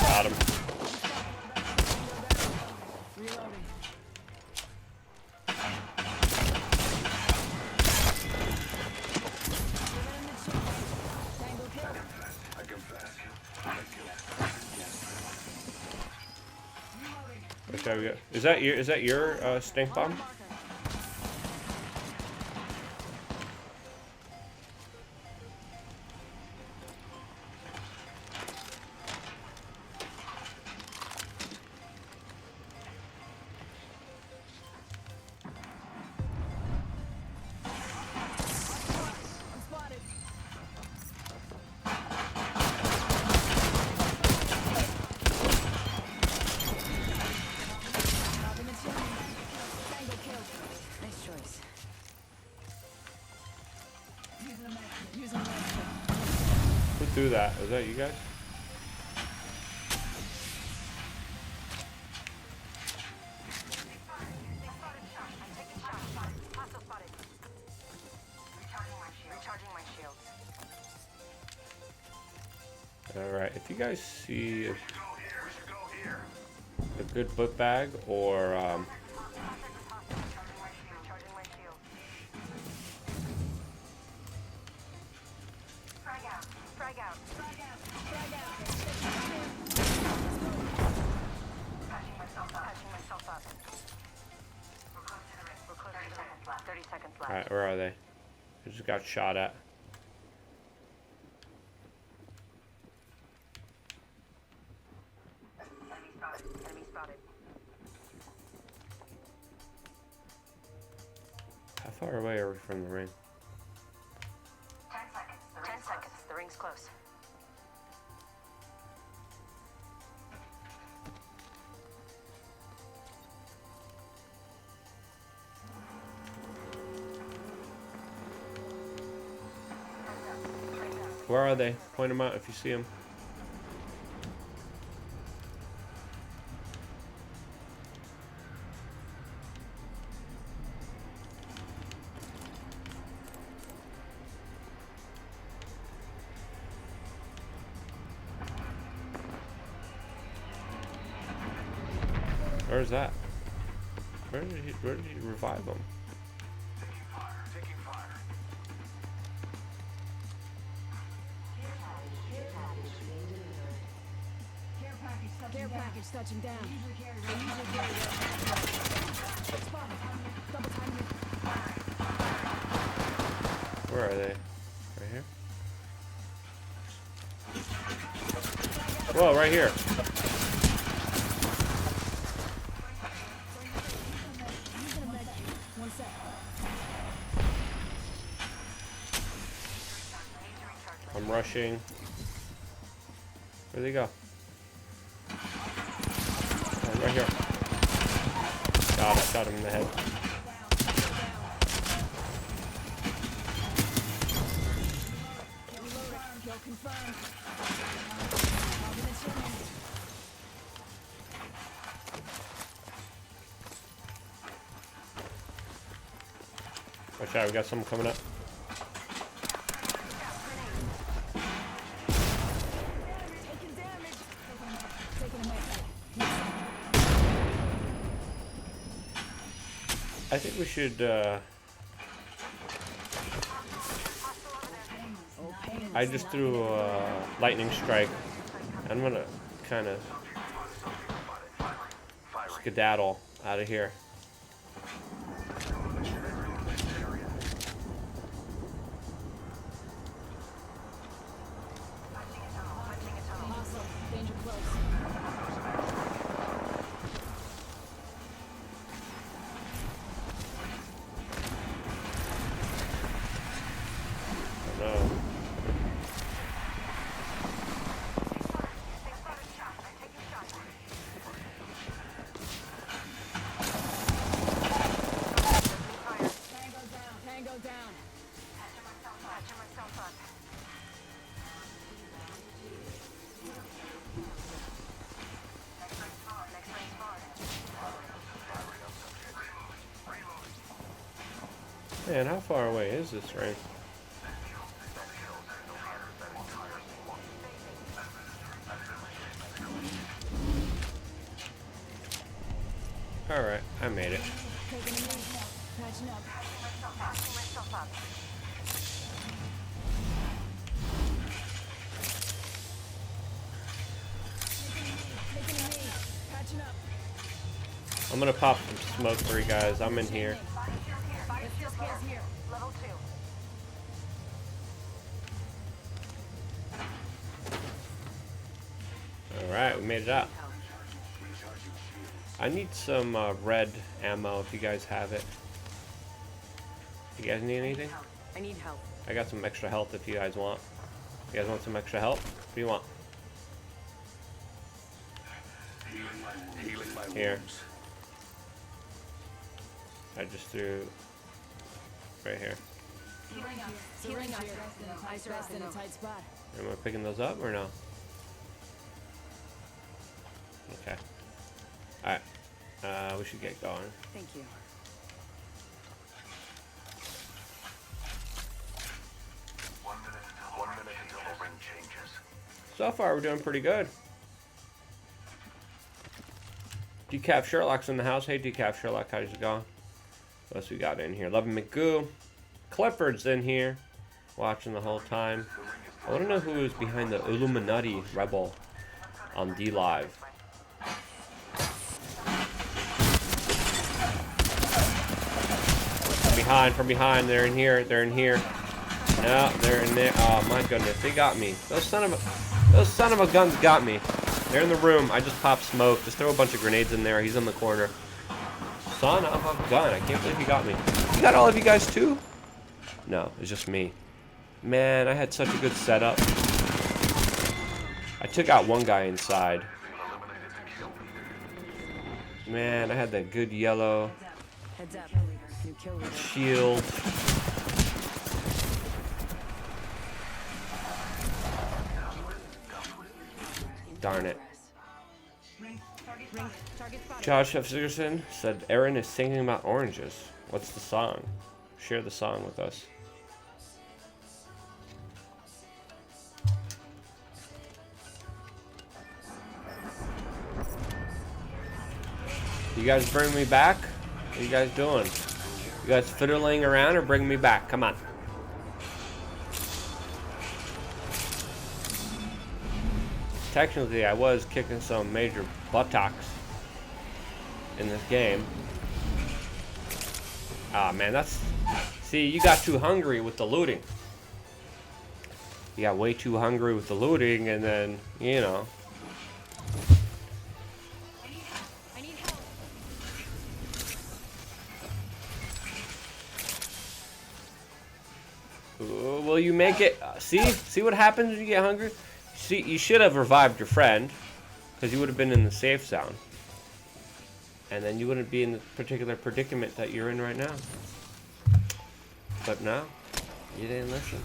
Got him.
Reloading.
Okay, we got. Is that your stink bomb?
Nice choice.
Who threw that? Was that you guys?
Hostile spotted. Recharging my shields.
Alright, if you guys see
We should go here.
a good book bag or
Recharging my shields. Frag out. Frag out. Frag out. Frag out. Patching myself up. Patching myself up. We're close to the ring. We're close to the ring. 30 seconds left.
alright, where are they? I just got shot at.
Enemy spotted. Enemy spotted.
How far away are we from the ring?
10 seconds. 10 seconds. The ring's close.
Where are they? Point them out if you see them. Where's that? Where did he revive them?
Taking fire.
Care package touching down.
Where are they? Right here? Whoa, right here.
One sec.
I'm rushing. Where'd they go? Oh, right here. God, I shot him in the head.
Kill confirmed.
Watch out, we got someone coming up.
Taking damage. Taking a med.
I think we should, I just threw a lightning strike. I'm gonna kind of skedaddle out of here.
Hostile. Danger close.
Oh, no.
Tango down.
Patching myself up. Next ring's far. Next ring's far.
Man, how far away is this ring? Alright, I made it.
Taking a med. Patching up.
Patching myself up.
Taking a knee. Patching up.
I'm gonna pop some smoke for you guys. I'm in here.
Level 2.
Alright, we made it out. I need some red ammo if you guys have it. You guys need anything?
I need help.
I got some extra health if you guys want. You guys want some extra help? What do you want?
Healing my
Here.
wounds.
I just threw right here.
Syringe here. Ice rest in a tight spot.
Am I picking those up or no? Okay. Alright. We should get going.
Thank you.
One minute until the ring changes.
So far, we're doing pretty good. Decaf Sherlock's in the house. Hey, Decaf Sherlock, how's it going? What else we got in here? Loving McGoo. Clifford's in here, watching the whole time. I want to know who is behind the Illuminati Rebel on D-Live. From behind, they're in here, No, they're in there. Oh my goodness, they got me. Those son of a guns got me. They're in the room. I just popped smoke. Just throw a bunch of grenades in there. He's in the corner. Son of a gun. I can't believe he got me. He got all of you guys too? No, it's just me. Man, I had such a good setup. I took out one guy inside. Man, I had that good yellow
Heads up. New kill leader.
shield. Darn it. Josh F. Sigerson said Aaron is singing about oranges. What's the song? Share the song with us. You guys bring me back? What are you guys doing? You guys fiddling around or bring me back? Come on. Technically, I was kicking some major buttocks in this game. Ah, man, that's... See, you got too hungry with the looting. You got way too hungry with the looting, and then, you know...
I need help.
Will you make it? See what happens when you get hungry? See, you should have revived your friend, because you would have been in the safe zone. And then you wouldn't be in the particular predicament that you're in right now. But no, you didn't listen.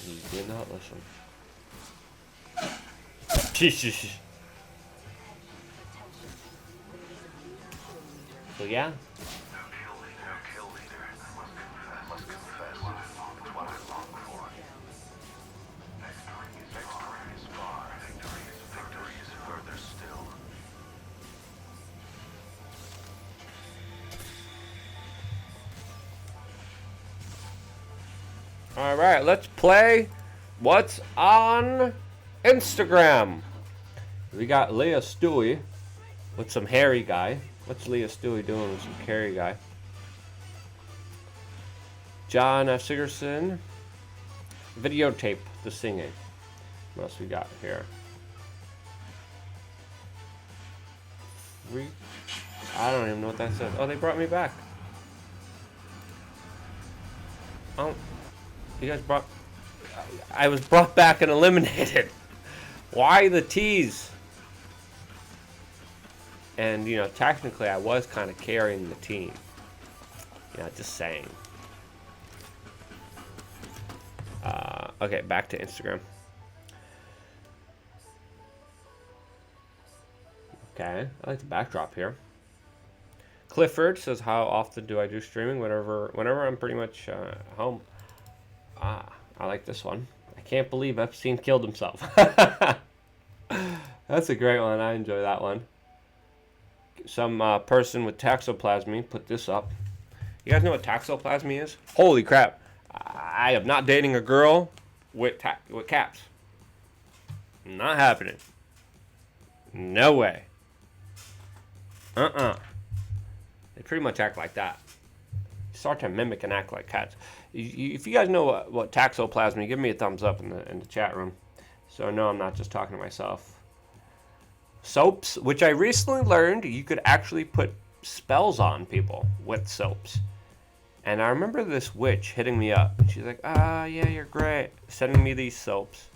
You did not listen. Jesus. So yeah. All right, let's play What's on Instagram. We got Leah Stewie with some hairy guy. What's Leah Stewie doing with some hairy guy? John F. Sigerson. Videotape the singing. What else we got here? I don't even know what that says. Oh, they brought me back. Oh. You guys brought... I was brought back and eliminated. Why the tease? And, you know, technically I was kind of carrying the team. You know, just saying. Okay, back to Instagram. Okay, I like the backdrop here. Clifford says, how often do I do streaming? Whenever I'm pretty much home. Ah, I like this one. I can't believe Epstein killed himself. That's a great one. I enjoy that one. Some person with toxoplasmy put this up. You guys know what toxoplasmy is? Holy crap. I am not dating a girl with cats. Not happening. No way. They pretty much act like that. Start to mimic and act like cats. If you guys know what toxoplasma, give me a thumbs up in the chat room. So no, I'm not just talking to myself. Soaps, which I recently learned you could actually put spells on people with soaps. And I remember this witch hitting me up. And she's like, yeah, you're great. Sending me these soaps.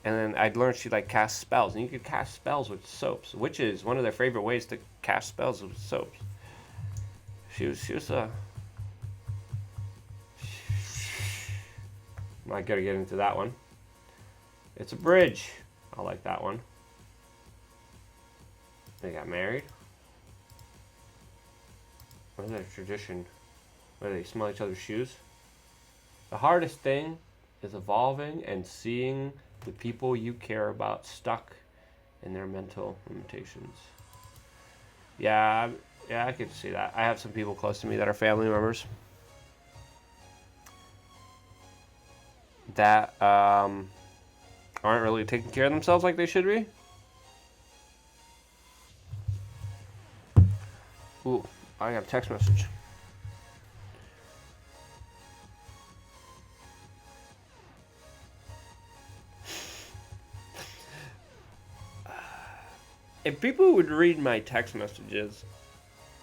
And then I'd learned she like cast spells. And you could cast spells with soaps. Which is one of their favorite ways to cast spells with soaps. She was I gotta get into that one. It's a bridge. I like that one. They got married. What is that tradition? Where they smell each other's shoes? The hardest thing is evolving and seeing the people you care about stuck in their mental limitations. Yeah, I could see that. I have some people close to me that are family members that aren't really taking care of themselves like they should be. Ooh, I got a text message. If people would read my text messages,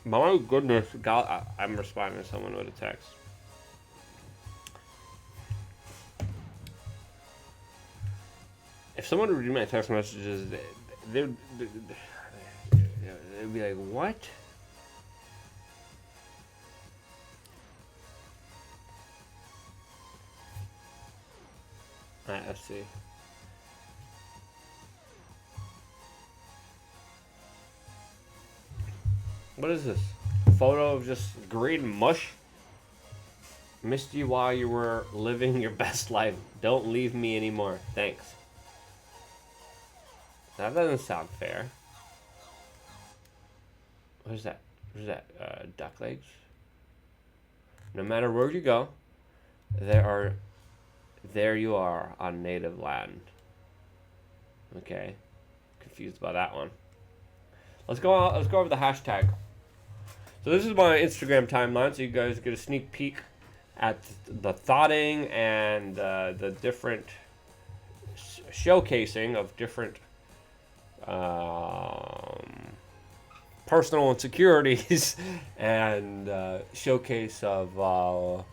my goodness, God, I'm responding to someone with a text. If someone would read my text messages, they'd be like, what? Alright, let's see. What is this? Photo of just green mush? Missed you while you were living your best life. Don't leave me anymore. Thanks. That doesn't sound fair. What is that? What is that? Duck legs? No matter where you go, there you are on native land. Okay. Confused by that one. Let's go over the hashtag. So this is my Instagram timeline, so you guys get a sneak peek at the thoughting and the different showcasing of different personal insecurities and showcase of what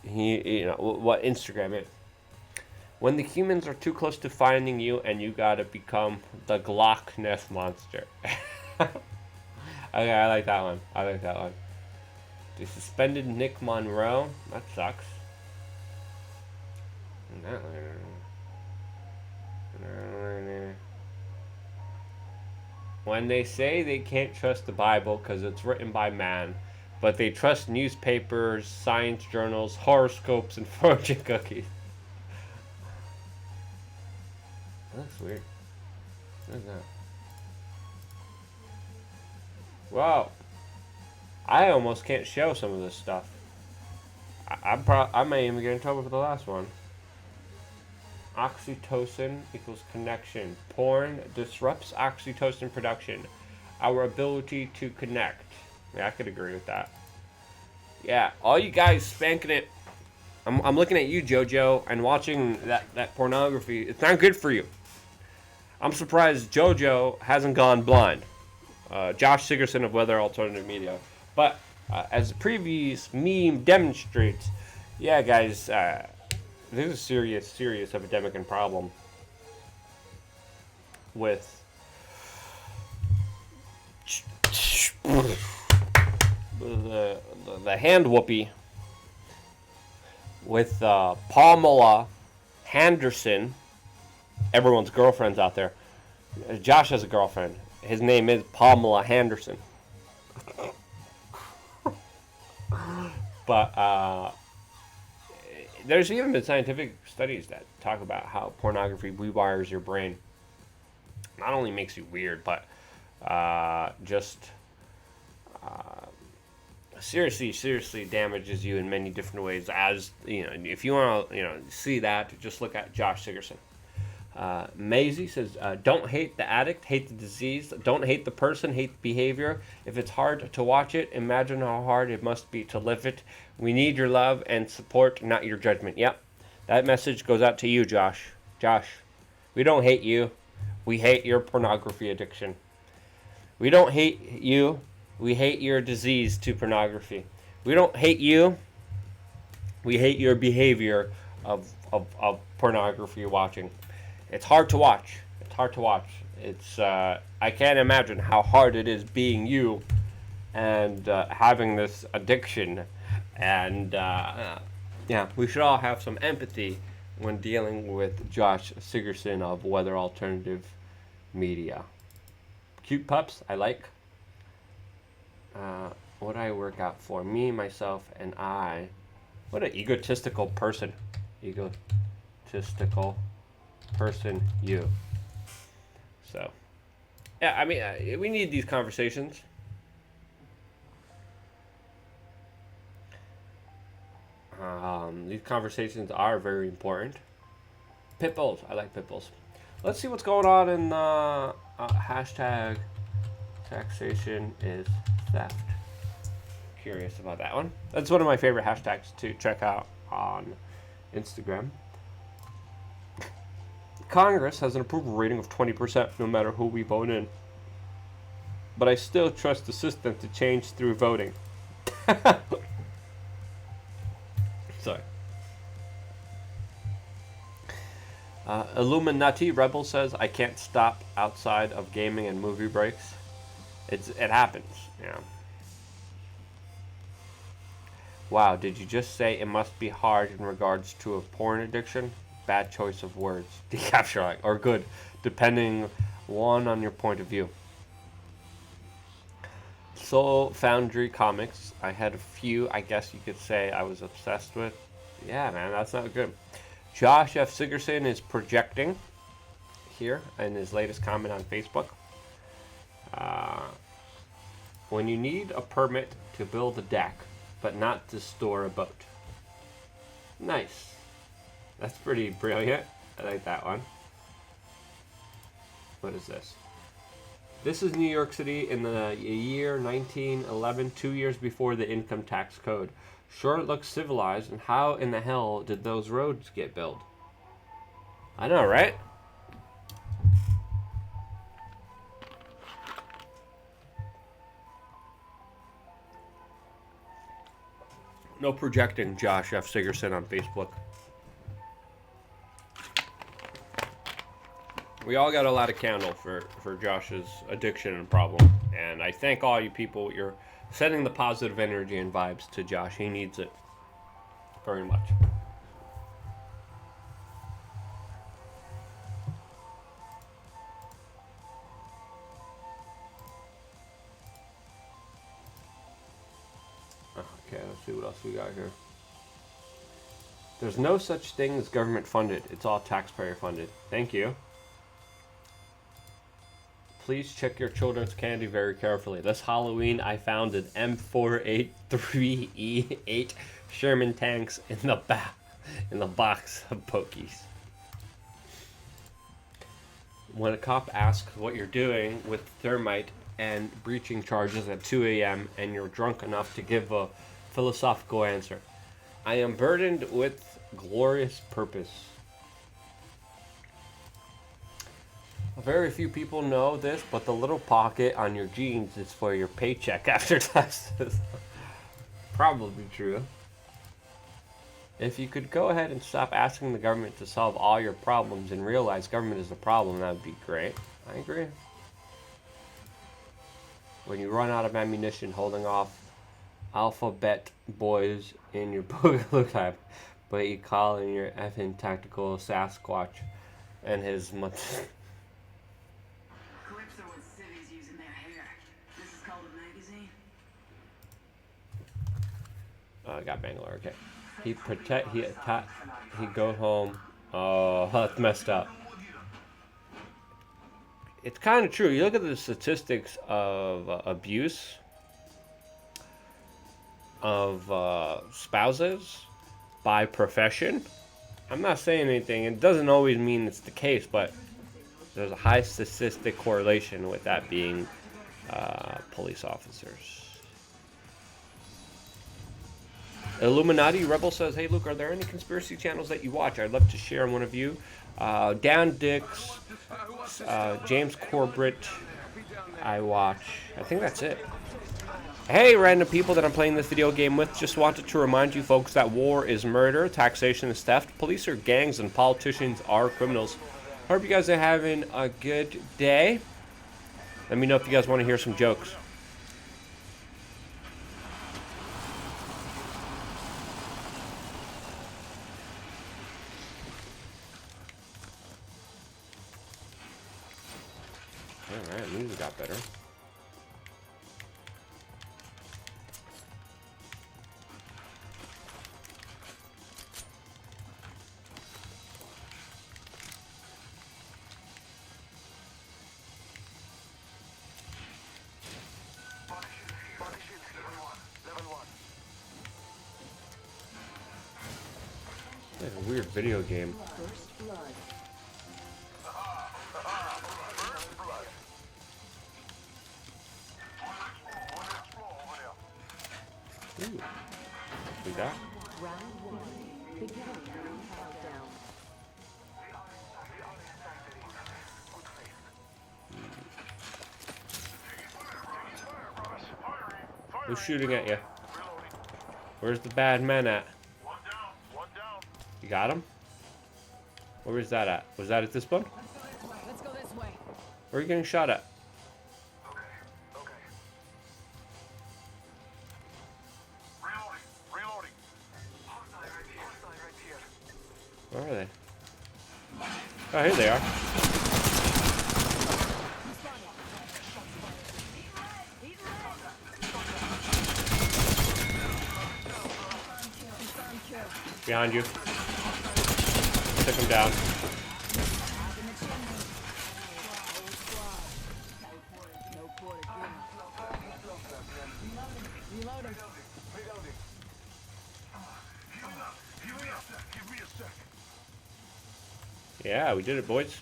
Instagram is. When the humans are too close to finding you and you gotta become the Loch Ness Monster. Okay, I like that one. They suspended Nick Monroe. That sucks. When they say they can't trust the Bible because it's written by man, but they trust newspapers, science journals, horoscopes, and fortune cookies. That's weird. What is that? Wow. I almost can't show some of this stuff. I may even get in trouble for the last one. Oxytocin equals connection. Porn disrupts oxytocin production. Our ability to connect. Yeah, I could agree with that. Yeah, all you guys spanking it. I'm looking at you, JoJo, and watching that pornography. It's not good for you. I'm surprised JoJo hasn't gone blind. Josh Sigurdsson of Weather Alternative Media. But as the previous meme demonstrates, yeah, guys, there's a serious epidemic and problem with the hand whoopee with Pamela Henderson, everyone's girlfriends out there. Josh has a girlfriend. His name is Pamela Henderson. But there's even been scientific studies that talk about how pornography rewires your brain. Not only makes you weird, but seriously damages you in many different ways. As you know, if you want to see that, just look at Josh Sigurdsson. Maisie says, don't hate the addict, hate the disease. Don't hate the person, hate the behavior. If it's hard to watch it, imagine how hard it must be to live it. We need your love and support, not your judgment. Yep. That message goes out to you, Josh. Josh, we don't hate you. We hate your pornography addiction. We don't hate you. We hate your disease to pornography. We don't hate you. We hate your behavior of pornography watching. It's hard to watch. It's hard to watch. It's I can't imagine how hard it is being you and having this addiction. And yeah, we should all have some empathy when dealing with Josh Sigurdsson of Weather Alternative Media. Cute pups, I like. What I work out for? Me, myself, and I. What an egotistical person. Egotistical person, you. So, yeah, I mean, we need these conversations. These conversations are very important. Pitbulls, I like pitbulls. Let's see what's going on in hashtag taxation is theft. Curious about that one. That's one of my favorite hashtags to check out on Instagram. Congress has an approval rating of 20% no matter who we vote in. But I still trust the system to change through voting. Sorry. Illuminati Rebel says, I can't stop outside of gaming and movie breaks. It happens, yeah. Wow, did you just say it must be hard in regards to a porn addiction? Bad choice of words. Decapture, or good, depending on your point of view. Soul Foundry Comics. I had a few, I guess you could say I was obsessed with. Yeah, man, that's not good. Josh F. Sigurdsson is projecting here in his latest comment on Facebook. When you need a permit to build a deck, but not to store a boat. Nice. That's pretty brilliant. I like that one. What is this? This is New York City in the year 1911, 2 years before the income tax code. Sure, it looks civilized, and how in the hell did those roads get built? I know, right? No projecting, Josh F. Sigurdsson on Facebook. We all got a lot of candle for Josh's addiction and problem. And I thank all you people. You're sending the positive energy and vibes to Josh. He needs it very much. Okay, let's see what else we got here. There's no such thing as government funded. It's all taxpayer funded. Thank you. Please check your children's candy very carefully. This Halloween, I found an M483E8 Sherman tanks in the box of Pokies. When a cop asks what you're doing with thermite and breaching charges at 2 a.m. and you're drunk enough to give a philosophical answer, I am burdened with glorious purpose. Very few people know this, but the little pocket on your jeans is for your paycheck after taxes. Probably true. If you could go ahead and stop asking the government to solve all your problems and realize government is the problem, that would be great. I agree. When you run out of ammunition holding off alphabet boys in your Boogaloo type, but you call in your effing tactical Sasquatch and his
Clips are what cities use in their hair. This is called a magazine.
I got Bangalore, okay. He go home. Oh, that's messed up. It's kind of true. You look at the statistics of abuse of spouses by profession. I'm not saying anything. It doesn't always mean it's the case, but there's a high statistic correlation with that being police officers. Illuminati Rebel says, "Hey Luke, are there any conspiracy channels that you watch? I'd love to share one of you." Dan Dix, James Corbett, I watch. I think that's it. Hey, random people that I'm playing this video game with, just wanted to remind you folks that war is murder, taxation is theft, police are gangs, and politicians are criminals. Hope you guys are having a good day. Let me know if you guys want to hear some jokes. Alright, music got better. It's a weird video game. Ooh. We got. Who's shooting at you? Where's the bad man at? You got him? Where is that at? Was that at this one?
Let's go this way.
Where are you getting shot at? Where are they? Oh, here they are. Behind you. Took him down. Yeah, we did it, boys.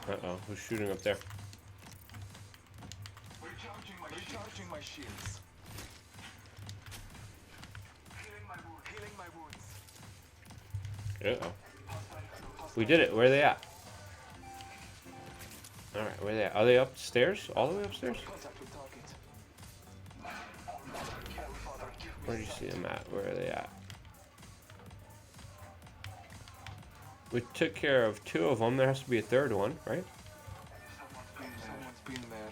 Uh-oh, who's shooting up there?
Recharging my shields. Healing my wounds.
Uh-oh. We did it. Where are they at? Alright, where are they at? Are they upstairs? All the way upstairs?
Contact with target.
Where do you see them at? Where are they at? We took care of 2 of them. There has to be a 3rd one, right?
Someone's been there.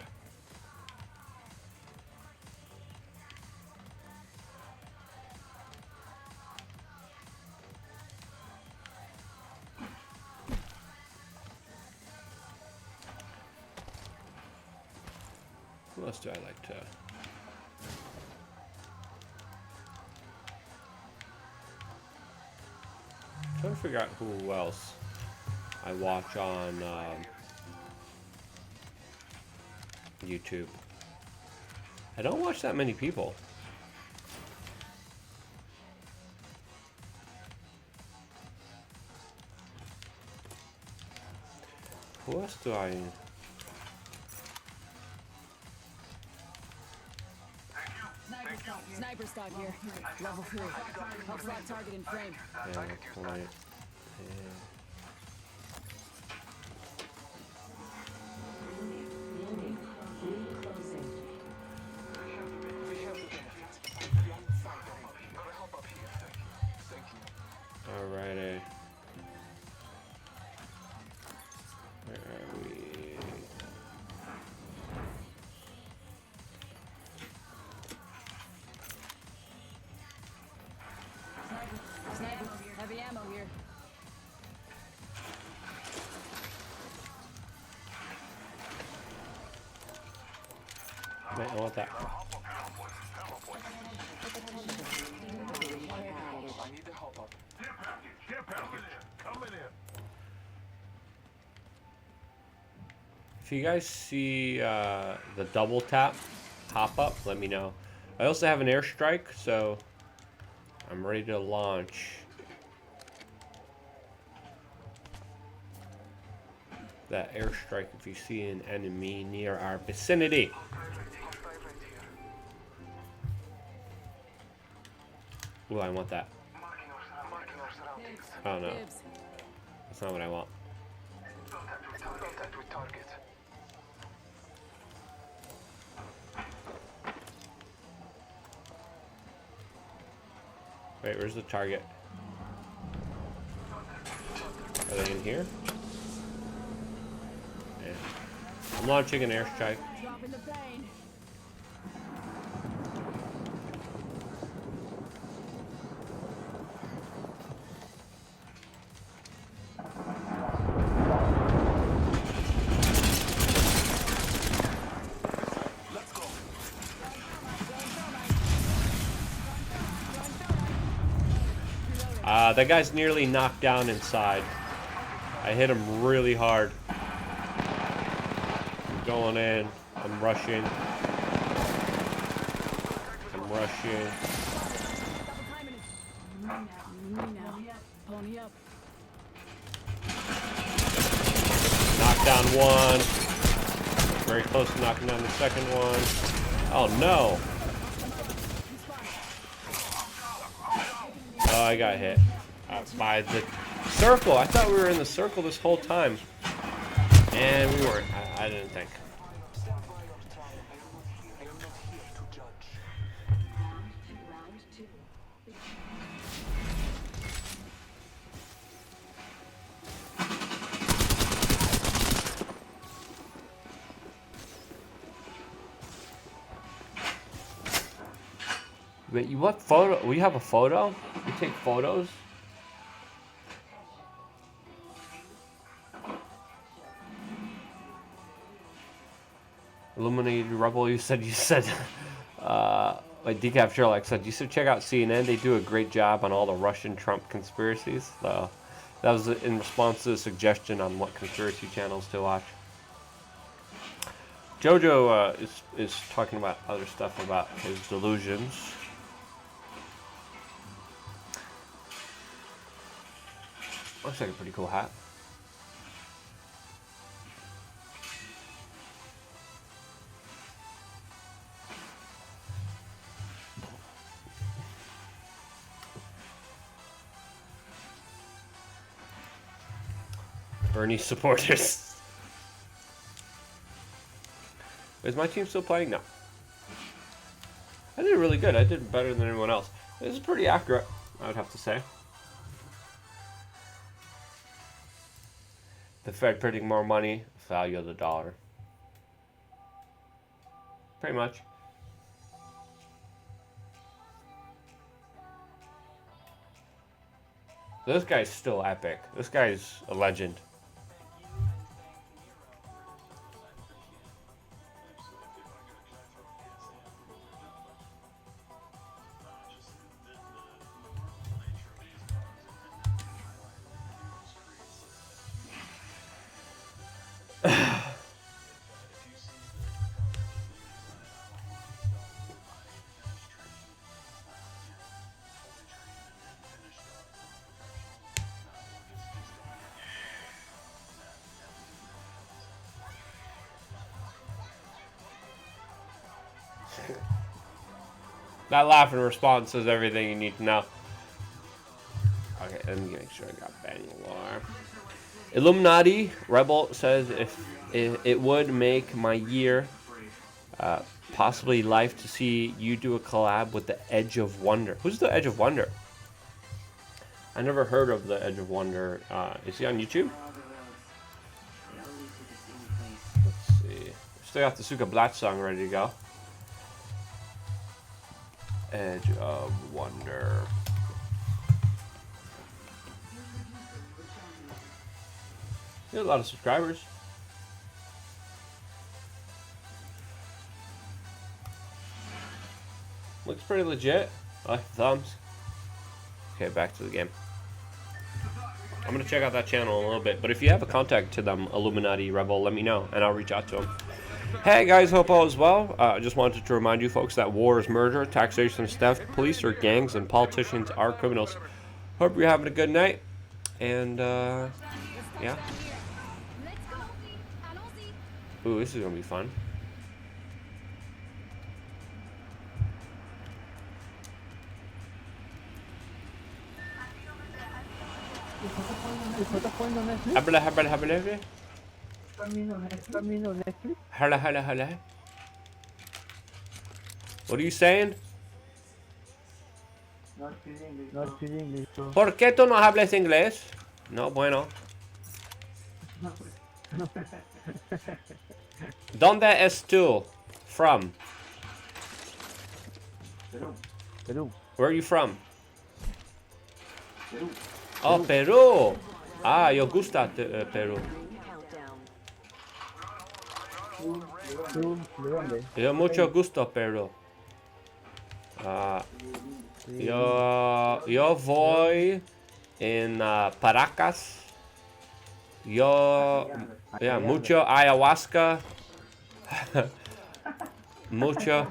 Who else do I like to... I'm trying to figure out who else I watch on YouTube. I don't watch that many people. Who else do I...
Sniper stock here. Level 3. Helps lock target in frame.
Yeah, point. Yeah.
We have the benefit. We are inside the ring. Gotta help up here. Thank you.
Alrighty. Where are we?
Sniper. Heavy ammo here.
Wait, I want that.
I need the help up.
If you guys see the double tap pop up, let me know. I also have an airstrike, so I'm ready to launch. That airstrike if you see an enemy near our vicinity. Ooh, I want that. Oh no,
Dibs.
that's not what I want.
Contact with target.
Wait, where's the target? Are they in here? Yeah. I'm launching an airstrike.
Dropping the plane.
That guy's nearly knocked down inside. I hit him really hard. I'm going in. I'm rushing. I'm rushing.
Pony up.
Knock down one. Very close to knocking down the second one. Oh no. Oh, I got hit. By the circle. I thought we were in the circle this whole time. And we weren't. I didn't think.
Stand by your trial. I am not here to judge.
Wait, you what photo? We have a photo? You take photos? Illuminated Rebel, you said, like Decaf Sherlock said, you should check out CNN. They do a great job on all the Russian Trump conspiracies. So that was in response to a suggestion on what conspiracy channels to watch. Jojo is talking about other stuff about his delusions. Looks like a pretty cool hat. Bernie supporters. Is my team still playing? No. I did really good. I did better than anyone else. This is pretty accurate, I would have to say. The Fed printing more money, value of the dollar. Pretty much. This guy's still epic. This guy's a legend. That laughing response says everything you need to know. Okay, let me make sure I got Bangalore. Illuminati Rebel says if it would make my year, possibly life, to see you do a collab with the Edge of Wonder. Who's the Edge of Wonder? I never heard of the Edge of Wonder. Is he on YouTube? Let's see. Still got the Suka Blatt song ready to go. Edge of Wonder. You have a lot of subscribers. pretty legit. I like the thumbs. Okay, back to the game. I'm gonna check out that channel in a little bit, but if you have a contact to them, Illuminati Rebel, let me know, and I'll reach out to them. Hey guys, hope all is well. I just wanted to remind you folks that war is murder, taxation is theft, police are gangs, and politicians are criminals. Hope you're having a good night, and yeah.
Let's go. Allons-y.
Ooh, this is gonna be fun. Habla. Hala. What are you saying? ¿Por qué tú no hablas inglés? No, bueno. ¿Dónde es tú from?
Perú.
Where are you from? Oh, Perú. Ah, yo gusta Perú.
¿Tú de dónde?
Yo mucho gusto Perú. Yo voy en Paracas. Mucho ayahuasca. mucho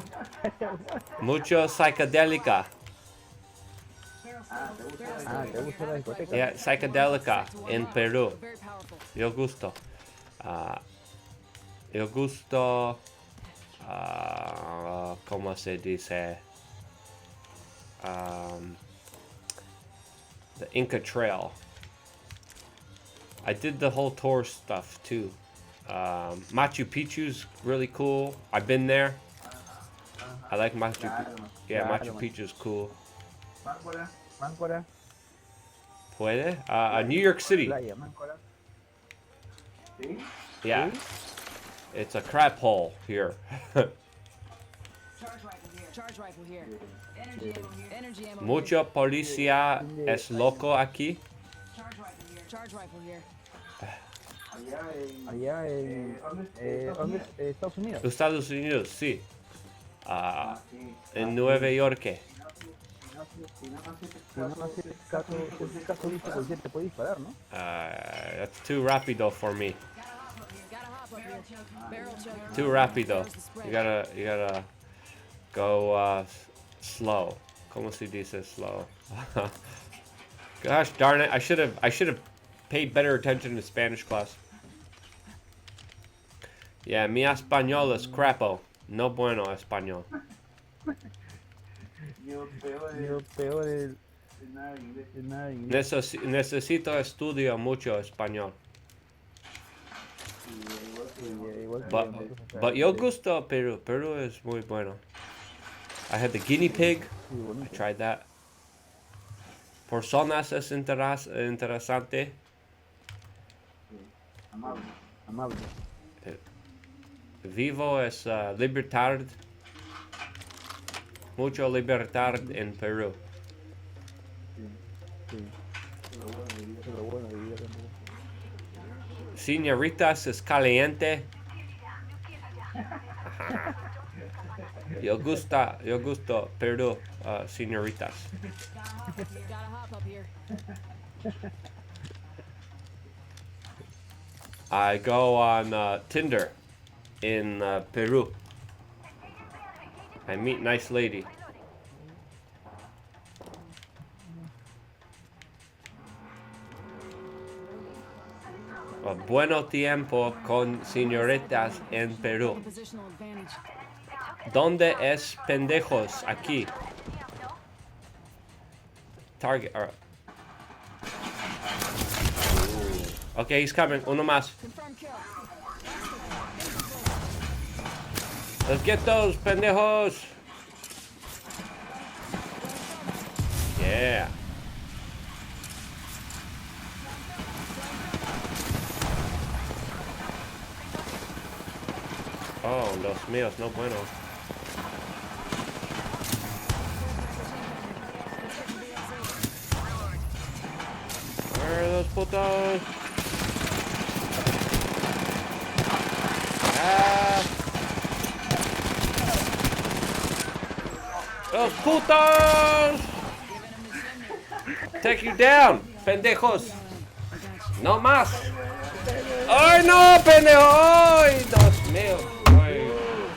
psicodélica.
Ah, ¿te gusta la discoteca?
Yeah, psicodélica en Perú.
Very powerful.
Yo gusto. ¿Cómo se dice? The Inca Trail. I did the whole tour stuff too. Machu Picchu's really cool. I've been there. I like Machu Picchu. Yeah, Machu Picchu's cool.
Máncora.
Puede? New York City.
Playa, Máncora.
Yeah. It's a crap hole here.
Charge rifle here. Energy ammo here. Energy ammo
Mucho policía es loco aquí.
here. Charge rifle here.
Allá en Estados Unidos.
Estados Unidos, sí. En Nueva York.
Si no haces caso listo, policía te puede disparar, ¿no?
That's too rápido for me.
Gotta hop up here. Barrel choke.
Too rápido.
There's the spray.
You gotta go slow. ¿Cómo se dice slow? Gosh darn it! I should have paid better attention to Spanish class. Yeah, mi español es crapo. No bueno español.
Yo peor es nada de inglés.
Necesito estudiar mucho español.
Igual que nosotros,
But yo gusto Perú. Perú es muy bueno. I had the guinea pig.
sí,
I
bonito.
tried that. Personas es interesante.
Amable.
Vivo es libertad. Mucho libertad en Perú.
Sí. Eso es lo bueno de vivir en Perú.
Señoritas es caliente. Yo gusto Perú, señoritas.
Gotta hop up here.
I go on Tinder in Peru. I meet nice lady. Bueno tiempo con señoritas en Perú.
Positional advantage.
¿Dónde es pendejos? Aquí. Target. All right. Okay, he's coming. Uno más.
Confirm kill.
Let's get those pendejos. Yeah. Oh, los míos, no bueno. Where are those putos? Ah. Los putos! Take you down, pendejos. No más. ¡Ay, no, pendejo! ¡Ay, Dios mío! ¡Ay!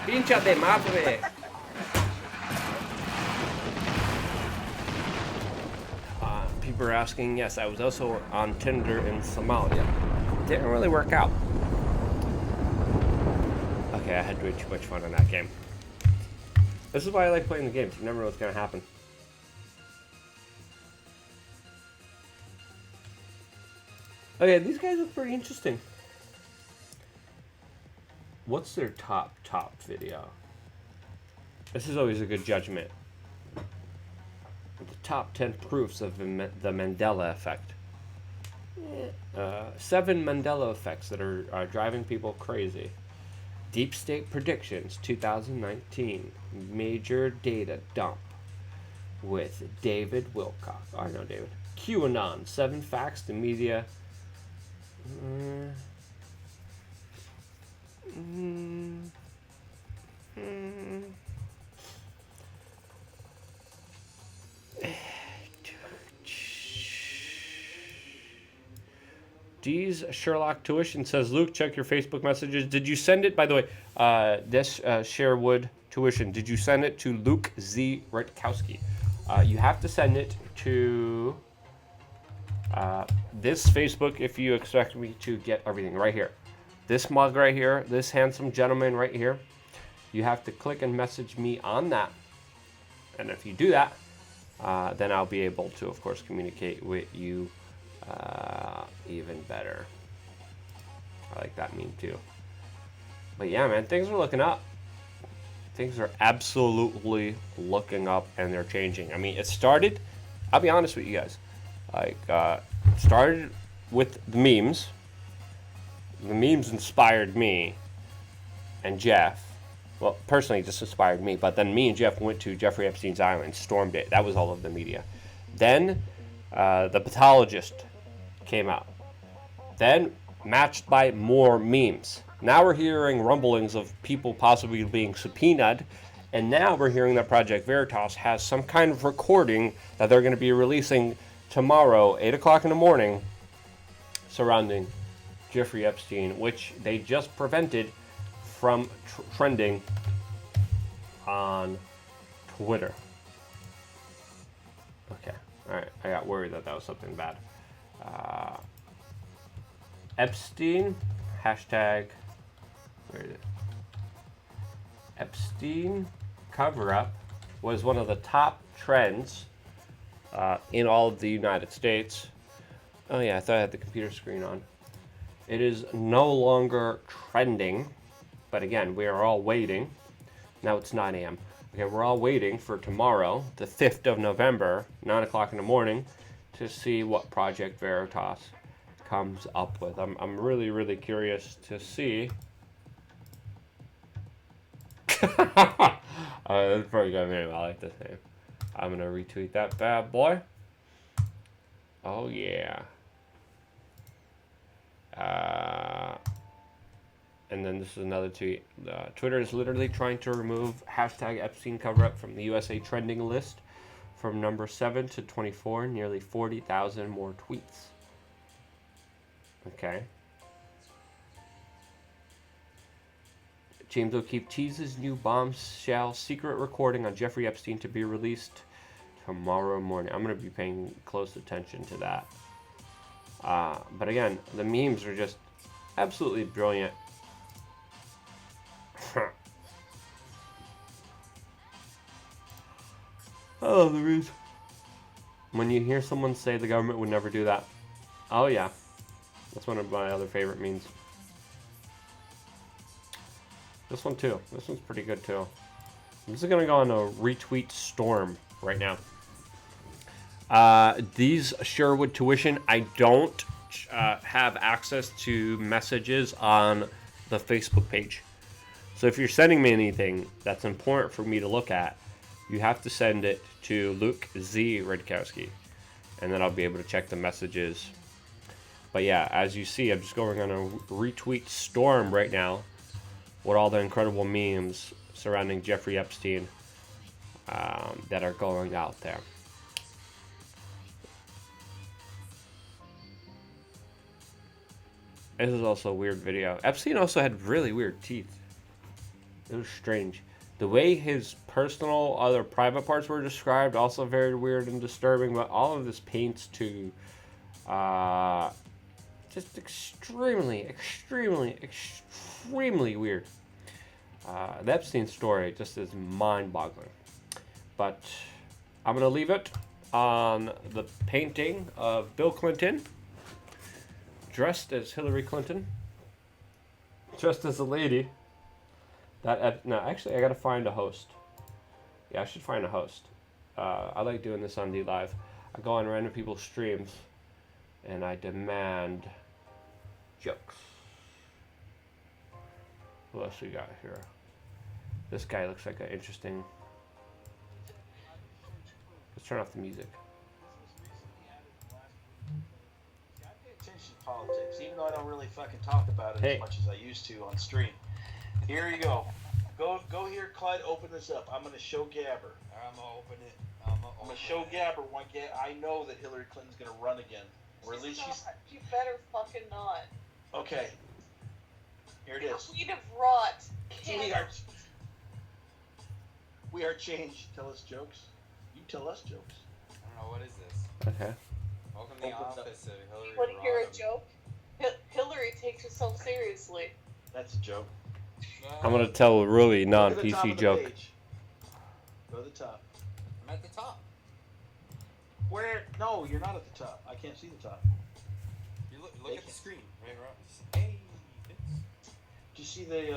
¡Pincha de madre! People are asking, yes, I was also on Tinder in Somalia. Didn't really work out. Okay, I had way too much fun on that game. This is why I like playing the games. You never know what's going to happen. Okay, these guys look pretty interesting. What's their top video? This is always a good judgment. The top 10 proofs of the Mandela effect. 7 Mandela effects that are driving people crazy. Deep State Predictions 2019 Major Data Dump with David Wilcock. Oh, I know David. QAnon 7 Facts the Media. D's Sherlock Tuition says, Luke, check your Facebook messages. Did you send it, by the way, this Sherwood Tuition, did you send it to Luke Z. Rutkowski? You have to send it to this Facebook if you expect me to get everything right here. This mug right here, this handsome gentleman right here. You have to click and message me on that. And if you do that, then I'll be able to, of course, communicate with you even better. I like that meme too. But yeah, man, things are looking up. Things are absolutely looking up, and they're changing. I mean, it started, I'll be honest with you guys, like, started with the memes. The memes inspired me and Jeff. Well, personally, just inspired me, but then me and Jeff went to Jeffrey Epstein's island, stormed it. That was all of the media. Then the pathologist came out. Then matched by more memes. Now we're hearing rumblings of people possibly being subpoenaed, and now we're hearing that Project Veritas has some kind of recording that they're going to be releasing tomorrow, 8 o'clock in the morning, surrounding Jeffrey Epstein, which they just prevented from trending on Twitter. Okay, alright, I got worried that was something bad. Epstein, hashtag, where is it? Epstein cover-up was one of the top trends in all of the United States. Oh yeah, I thought I had the computer screen on. It is no longer trending, but again, we are all waiting. Now it's 9 a.m. Okay, we're all waiting for tomorrow, the 5th of November, 9 o'clock in the morning, to see what Project Veritas comes up with. I'm really, really curious to see. That's pretty good name. I like this name. I'm gonna retweet that bad boy. Oh yeah. And then this is another tweet. Twitter is literally trying to remove hashtag Epstein cover-up from the USA trending list from number 7 to 24, nearly 40,000 more tweets. Okay. James O'Keefe teases new bombshell secret recording on Jeffrey Epstein to be released tomorrow morning. I'm going to be paying close attention to that. But again, the memes are just absolutely brilliant. I love the memes. When you hear someone say the government would never do that. Oh yeah. That's one of my other favorite memes. This one too. This one's pretty good too. I'm just gonna go on a retweet storm right now. These Sherwood Tuition, I don't have access to messages on the Facebook page. So if you're sending me anything that's important for me to look at, you have to send it to Luke Z. Rutkowski, and then I'll be able to check the messages. But yeah, as you see, I'm just going on a retweet storm right now with all the incredible memes surrounding Jeffrey Epstein. that are going out there. This is also a weird video. Epstein also had really weird teeth. It was strange. The way his personal, other private parts were described, also very weird and disturbing, but all of this paints to just extremely weird. The Epstein story just is mind-boggling. But I'm going to leave it on the painting of Bill Clinton, dressed as Hillary Clinton, dressed as a lady. No, actually, I gotta find a host. Yeah, I should find a host. I like doing this on DLive. I go on random people's streams, and I demand jokes. Who else we got here? This guy looks like an interesting... Let's turn off the music.
I pay attention to politics, even though I don't really fucking talk about it as much as I used to on stream. Here you go. Go here, Clyde. Open this up. I'm gonna show Gabber. I'm gonna open it. I'm gonna show Gabber why I know that Hillary Clinton's gonna run again, or at least she's.
You better fucking not.
Okay. Here it is.
Queen of rot.
We are changed. Tell us jokes. You tell us jokes.
I don't know, what is this?
Okay.
Welcome to the office of Hillary.
You want to hear a joke? Hillary takes herself seriously.
That's a joke.
I'm gonna tell a really non-PC joke.
Go to the top.
I'm at the top.
Where? No, you're not at the top. I can't see the top.
You look at the screen. Right, right. Hey.
Do you see the? You're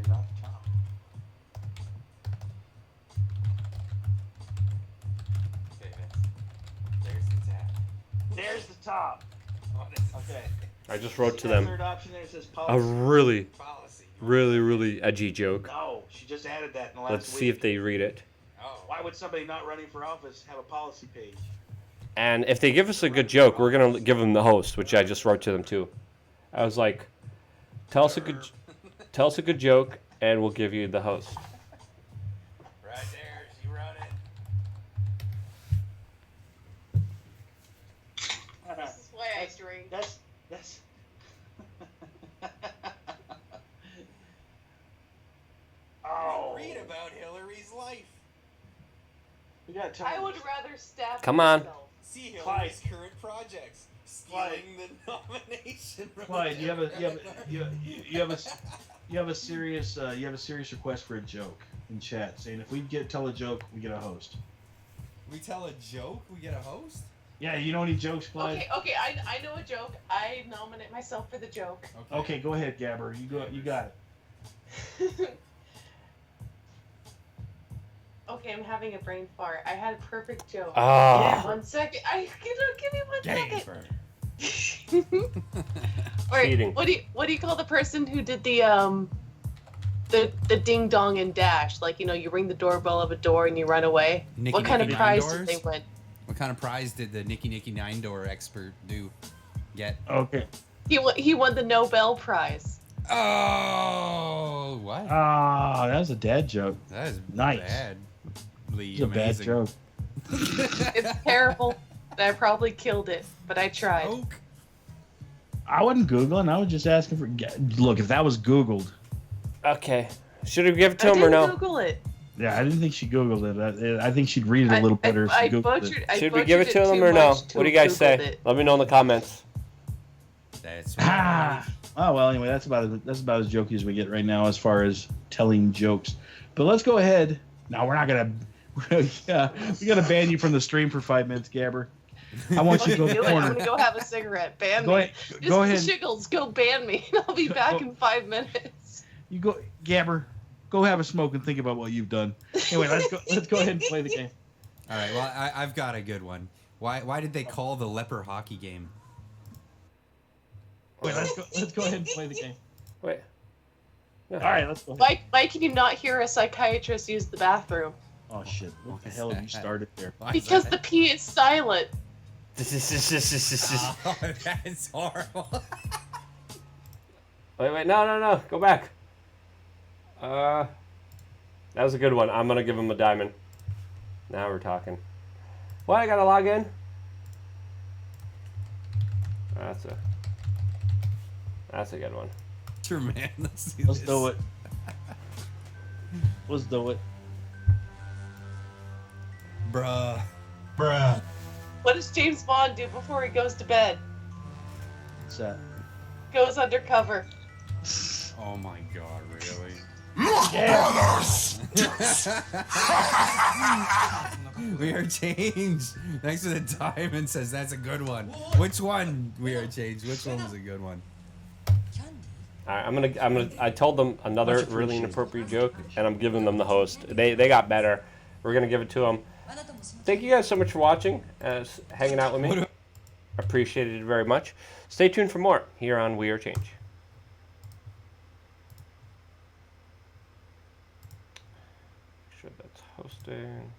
not at the top.
Okay, there's the top.
There's the top. Okay.
I just wrote to them
Third option there says
a
policy.
really edgy joke.
No, she just added that in the last
Let's
week.
see if they read it.
Oh.
Why would somebody not running for office have a policy page?
And if they give us a good joke, we're gonna give them the host, which I just wrote to them too. I was like, tell us a good joke, and we'll give you the host.
Right there, she wrote it.
This is why I drink.
That's. Oh.
Read about Hillary's life.
We gotta tell
I would rather stab
Come on.
myself.
See Hillary's current projects. Stealing the nomination.
Clyde, you have a serious request for a joke in chat, saying if we tell a joke, we get a host.
We tell a joke, we get a host?
Yeah, you know any jokes, Clyde?
Okay, I know a joke. I nominate myself for the joke.
Okay, go ahead, Gabber. You got it.
Okay, I'm having a brain fart. I had a perfect joke.
Ah.
1 second. Give me 1 second.
Cheating.
What do you call the person who did the ding dong and dash? Like, you ring the doorbell of a door and you run away.
Nicky
What kind of
Nicky
prize
Nine
did they
Doors?
win?
What kind of prize did the Nicky Nine Door expert get?
Okay.
He won the Nobel Prize.
Oh, what?
Ah, that was a dad joke.
That is
nice.
Badly
It's a bad
amazing.
joke.
It's terrible. I probably killed it, but I tried.
I wasn't Googling. I was just asking for... Look, if that was Googled...
Okay. Should we give it to
I
him or
didn't
no?
Google it.
Yeah, I didn't think she Googled it. I think she'd read it a little better if she
I
Googled
butchered-
it.
I
Should we give it
butchered
to
it
him
too
or no?
much to
What do you guys
have
say?
Googled it.
Let me know in the comments.
That's
Ah. Oh well. Anyway, that's about as jokey as we get right now as far as telling jokes. But let's go ahead. No, we're not gonna. Yeah, we gotta ban you from the stream for 5 minutes, Gabber. I want you to go to
Do
the
it. I'm
corner.
gonna go have a cigarette. Ban
Go
me.
ahead.
Just
Go ahead.
Shiggles, go ban me. I'll be back in 5 minutes.
You go, Gabber. Go have a smoke and think about what you've done. Anyway, let's go ahead and play the game.
All right. Well, I've got a good one. Why did they call the leper hockey game?
Wait, let's go ahead and play the game.
Wait.
All right, let's go ahead.
Why can you not hear a psychiatrist use the bathroom?
Oh shit! What the hell have you started there?
Because the P is silent.
Oh, that's horrible.
Wait, no. Go back. That was a good one. I'm gonna give him a diamond. Now we're talking. What? I gotta log in. That's a good one.
Sure, man. Let's do
Let's
this.
do it. Let's do it.
Bruh.
What does James Bond do before he goes to bed?
What's that?
Goes undercover.
Oh my god, really? We are changed. Next to the diamond says that's a good one. Which one? We are changed. Which one was a good one?
All right, I told them another
Much
really
appreciated.
inappropriate joke, and I'm giving them the host. They got better. We're gonna give it to them. Thank you guys so much for watching, hanging out with me. Appreciated it very much. Stay tuned for more here on We Are Change. Make sure that's hosting.